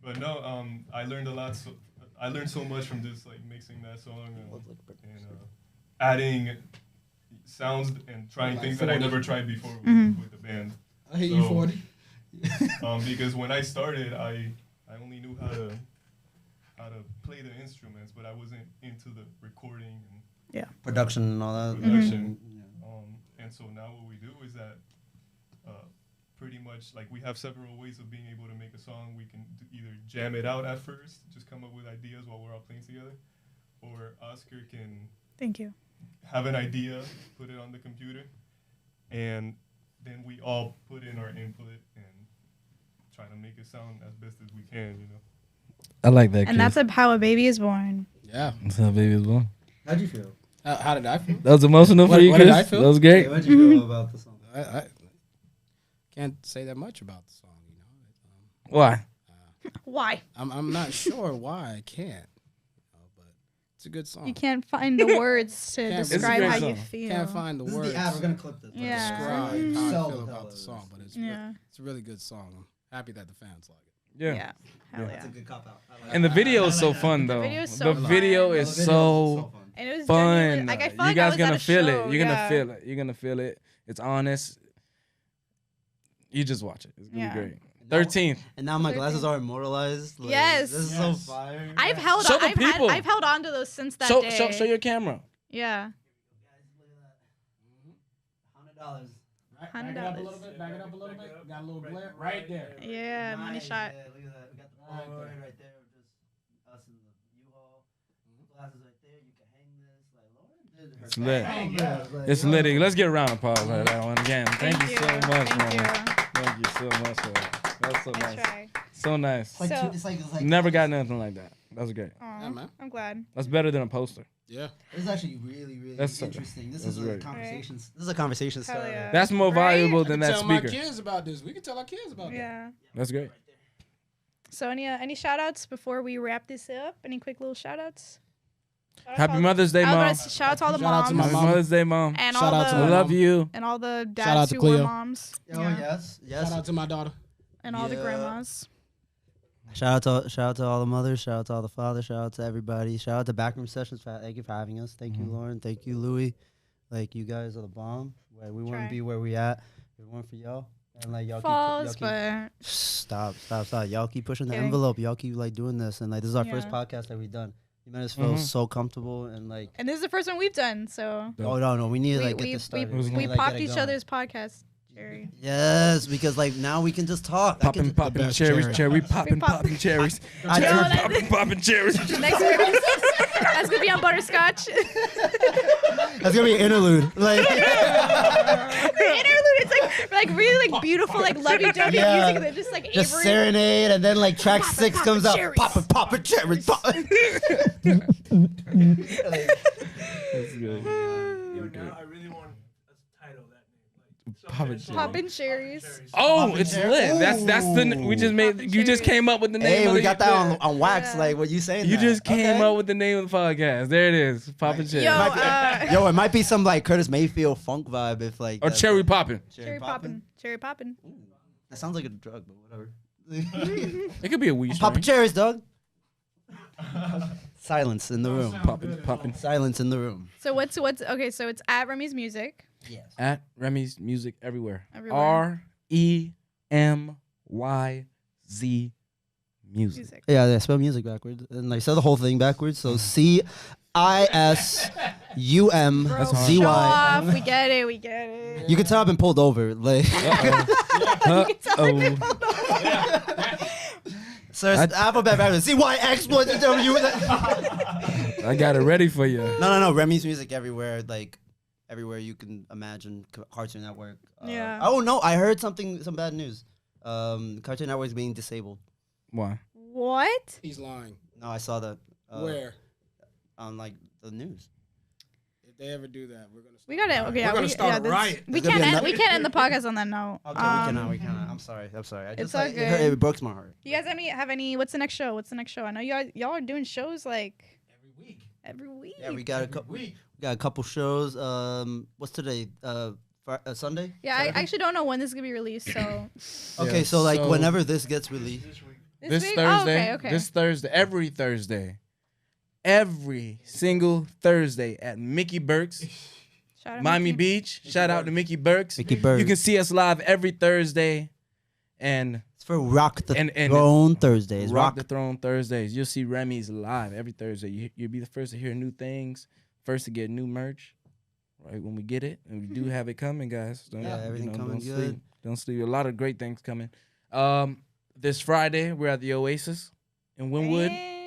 But no, I learned a lot. So I learned so much from just like mixing that song and adding sounds and trying Like things that I 40. never tried before Mhm. with the band. I hate you So- 40. Because when I started, I only knew how to play the instruments, but I wasn't into the recording and Production and all that. production. And so now what we do is that pretty much like we have several ways of being able to make a song. We can either jam it out at first, just come up with ideas while we're all playing together, or Oscar can Thank you. have an idea, put it on the computer, and then we all put in our input and try to make it sound as best as we can, you know. I like that. And that's how a baby is born. Yeah. That's how baby was born. How'd you feel? How did I feel? That was emotional for What- you, what did Chris. I feel? That was great. How'd you feel about the song? I can't say that much about the song, you know. Why? Why? I'm not sure why I can't, you know, but it's a good song. You can't find the words to Can't- describe It's a how great you song. feel. Can't find the This is words the ad. We're gonna clip this. to Yeah. describe how Sell I feel the about hell the out song, of but Yeah. it's a really good song. I'm happy that the fans like it. Yeah. Yeah. Hell Yeah. yeah. That's a good cop out. I like And the that. video I is so like that. fun, The though. video is so The fun. video The is video so fun. And it was fun. genuinely, like I felt You like I guys was gonna at a feel show. it. You're gonna yeah. feel it. You're gonna feel it. It's honest. You just watch it. It's gonna Yeah. be great. Now- 13th. And now my glasses are immortalized. Like, Yes. This is so fire. I've held Show on. the people. I've held on to those since that Show, day. show your camera. Yeah. $100. Back it up a $100. little bit. Back it up a little bit. Got a little glare right there. Yeah. Money Nice, shot. yeah, look at that. We got the Polaroid right there. Just us in the U-Haul. Glasses right there. You can hang this. Like Lauren did her It's lit. thing. Yeah, like, It's yo. lit. Let's get a round of applause for that one again. Thank you so much, Thank you. man. Thank you so much for that. That's so I nice. try. So nice. It's like, So- it's like Never got nothing like that. That was great. Aw, Yeah, man. I'm glad. That's better than a poster. Yeah. This is actually really, really That's so- interesting. This that's is a right. conversation. This is a conversation Hell starter. yeah. That's more Right? valuable I than can that tell my speaker. kids about this. We can tell our kids about that. Yeah. That's great. So any shout outs before we wrap this up? Any quick little shout outs? Happy Mother's Day, Mom. Shout out to all the Shout out to moms my Happy mom. Mother's Day, Mom. and Shout all out to the I my love mom. you. and all the out dads to who were Cleo. moms. Oh Yeah. yes, yes. Shout out to my daughter. And all the Yeah. grandmas. Shout out to all the mothers. Shout out to all the fathers. Shout out to everybody. Shout out to Backroom Sessions. Thank you for having us. Thank you, Lauren. Thank you, Louis. Like you guys are the bomb. Like, we wouldn't Try. be where we at if it weren't for y'all. And like y'all Falls, keep but stop. Y'all keep pushing the Kidding. envelope. Y'all keep like doing this, and like this is our first Yeah. podcast that we've done. You made us feel Mhm. so comfortable and like. and this is the first one we've done. So Oh no, we need to like we get this started. we need we to, like, popped get it each going. other's podcasts, Jerry. Yes, because like now we can just talk. I can Popping best cherries, cherry. cherry popping, pop- popping cherries. I Yo, do- that- Popping cherries. Next week, that's gonna be on butterscotch. That's gonna be an interlude. Like The interlude, it's like really like beautiful, like lovey-dovey Yeah. music, and then just like just Avery. serenade, and then like track Poppin', 6 comes poppin' out. cherries. Poppin' cherries. Poppin'. That's good. Yo, now I really want a title that name. Like, Poppin' some cherries. Poppin' cherries. Oh, Poppin' it's cherry. lit. That's the we just made. Poppin' You just cherries. came up with the name. Hey, of we the- got that on wax. Yeah. Like what you saying? You that. just came Okay. up with the name of the podcast. There it is. Poppin' cherries. Yo, Yo, it might be some like Curtis Mayfield funk vibe if like. or that's, cherry like, poppin'. cherry poppin', cherry poppin'. That sounds like a drug, but whatever. It could be a weed Poppin' strain. cherries, dog. Silence in the room. Poppin', poppin'. Silence in the room. So what's okay? So it's at Remy's Music. Yes. At Remy's Music everywhere. Everywhere. REMYZ Music. Music. Yeah, they spell music backwards, and like say the whole thing backwards. So CISUMZY. Bro, show off. We get it. We get it. You can tell I've been pulled over. Like, Uh-oh. sir, it's alphabet backwards. CYX. I got it ready for you. No. Remy's Music everywhere. Like, everywhere you can imagine. Cartoon Network. Yeah. Oh no, I heard some bad news. Cartoon Network is being disabled. Why? What? He's lying. No, I saw that. Where? On like the news. If they ever do that, we're gonna. Start We gotta. Okay, yeah, We're gonna we, start yeah, a that's- riot. We There's gonna can't. be We can't end the podcast on that note. Okay, we cannot. I'm sorry. I just It's all like, good. it broke my heart. You guys have any? What's the next show? What's the next show? I know y'all are doing shows like every week. every week. Yeah, we got we got a couple shows. What's today? Sunday. Yeah, I Saturday? actually don't know when this is gonna be released. So Okay, Yeah, so like so- whenever this gets released. This week. This week? Thursday. Oh, okay. This Thursday. Every Thursday. Every single Thursday at Mickey Burke's, Shout out Miami Mickey. Beach. Shout out to Mickey Burke's. Mickey Bird. You can see us live every Thursday, and It's for Rock the and Throne Thursdays. Rock the Throne Thursdays. You'll see Remy's live every Thursday. You'll be the first to hear new things, first to get new merch. Right when we get it, and we do have it coming, guys. Don't, Yeah, everything coming don't good. Sleep. Don't sleep. A lot of great things coming. This Friday we're at the Oasis in Wynwood. Damn.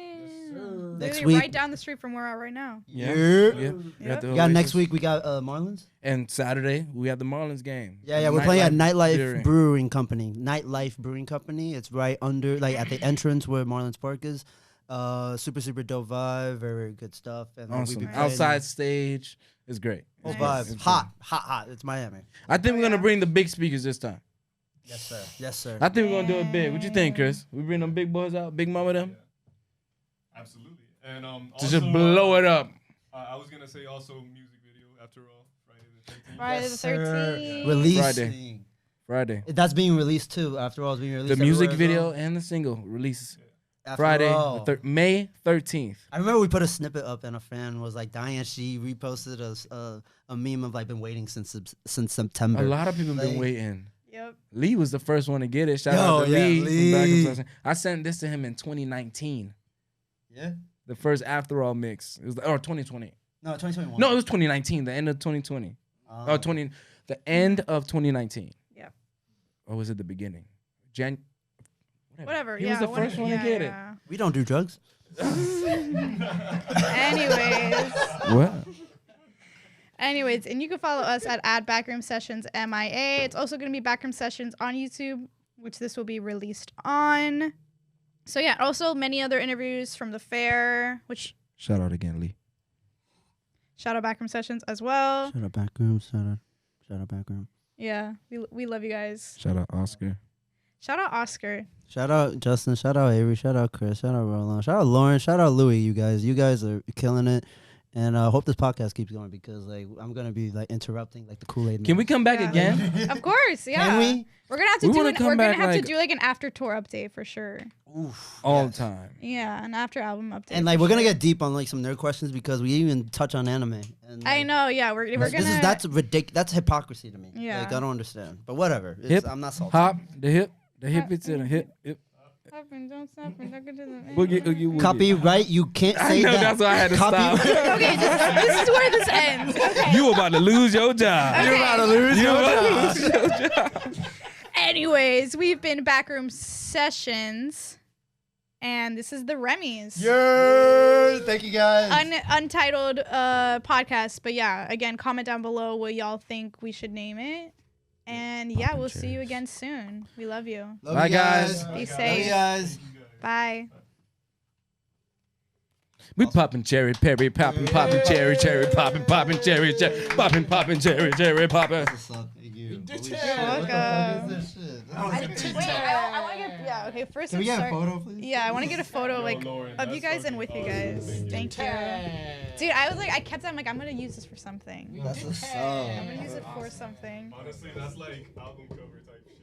Next Literally week- right down the street from where we're at right now. Yeah. Yeah. We're Yeah. at the We got next Oasis. week. We got Marlins. And Saturday we have the Marlins game. Yeah, we're playing at Nightlife Brewing. Brewing Company. Nightlife Brewing Company. It's right under, like at the entrance where Marlins Park is. Super dope vibe. Very, very good stuff. And like, we Awesome. be playing- Outside stage is great. Whole Nice. vibe. It's Hot. It's Miami. I think we're yeah. gonna bring the big speakers this time. Yes, sir. Yes, sir. I think we're gonna do it big. What you think, Chris? We bring them big boys out, Big Mama them, Absolutely. And to also, just blow it up. I was gonna say also music video after all, Friday the 13th. Friday Yes, the sir. 13th. Release. Friday. Friday. That's being released too. After all, it's being released. The music everywhere as video well. and the single releases After Friday, all. May 13th. I remember we put a snippet up and a fan was like, Diane, she reposted a meme of like been waiting since September. A lot of people have been Like- waiting. Yep. Lee was the first one to get it. Shout Yo, out to yeah, Lee. Lee. From Backroom Sessions. I sent this to him in 2019. Yeah. The first After All mix. It was, or 2020. No, 2021. No, it was 2019. The end of 2020. Oh, the end of 2019. Yeah. Or was it the beginning? Whatever. He yeah. was the first one to get it. We don't do drugs. Anyways. What? Anyways, and you can follow us at Backroom Sessions MIA. It's also going to be Backroom Sessions on YouTube, which this will be released on. So yeah, also many other interviews from the fair, which Shout out again, Lee. shout out Backroom Sessions as well. Shout out Backroom. Shout out Backroom. Yeah, we love you guys. Shout out Oscar. Shout out Oscar. Shout out Justin. Shout out Avery. Shout out Chris. Shout out Roland. Shout out Lauren. Shout out Louie. You guys are killing it. And I hope this podcast keeps going because like I'm gonna be like interrupting like the Kool-Aid. Can we come back Yeah. again? Of course, yeah. Can we? We're gonna have to We do wanna an, come we're gonna back, have to like- do like an after tour update for sure. All the time. Yeah, an after album update. And like for we're gonna sure. get deep on like some nerd questions because we even touch on anime. And, I like, know, yeah, we're gonna. That's ridiculous. That's hypocrisy to me. Yeah. Like I don't understand. But whatever. Hip, I'm not salty. Hop, the hip it's in a hip. Up and don't stop and don't go to the end. Boogie, oogie, woogie. Copyright. You can't I say know, that. that's why I had to stop. Okay, this is where this ends. Okay. You about to lose your job. Okay. You're about to lose You about to lose your job. Anyways, we've been Backroom Sessions, and this is the Remy's. Yeah. Thank you guys. Untitled podcast. But yeah, again, comment down below what y'all think we should name it. And yeah, we'll see you again soon. We love you. Love Bye, you guys. Be Love you safe. guys. Bye. We popping cherry, Perry, popping cherry, popping cherry, popping cherry, popping. Thank you. welcome. I Wait, I want to get okay. First, Can we let's get a start- photo, please? Yeah, I want to get a photo Yo, like Lauren, of you that's guys and fucking with you awesome. guys. Thank you, dude. I was like, I kept. I'm like, I'm gonna use this for something. That's what's up. I'm gonna use it for something. Honestly, that's like album cover type shit.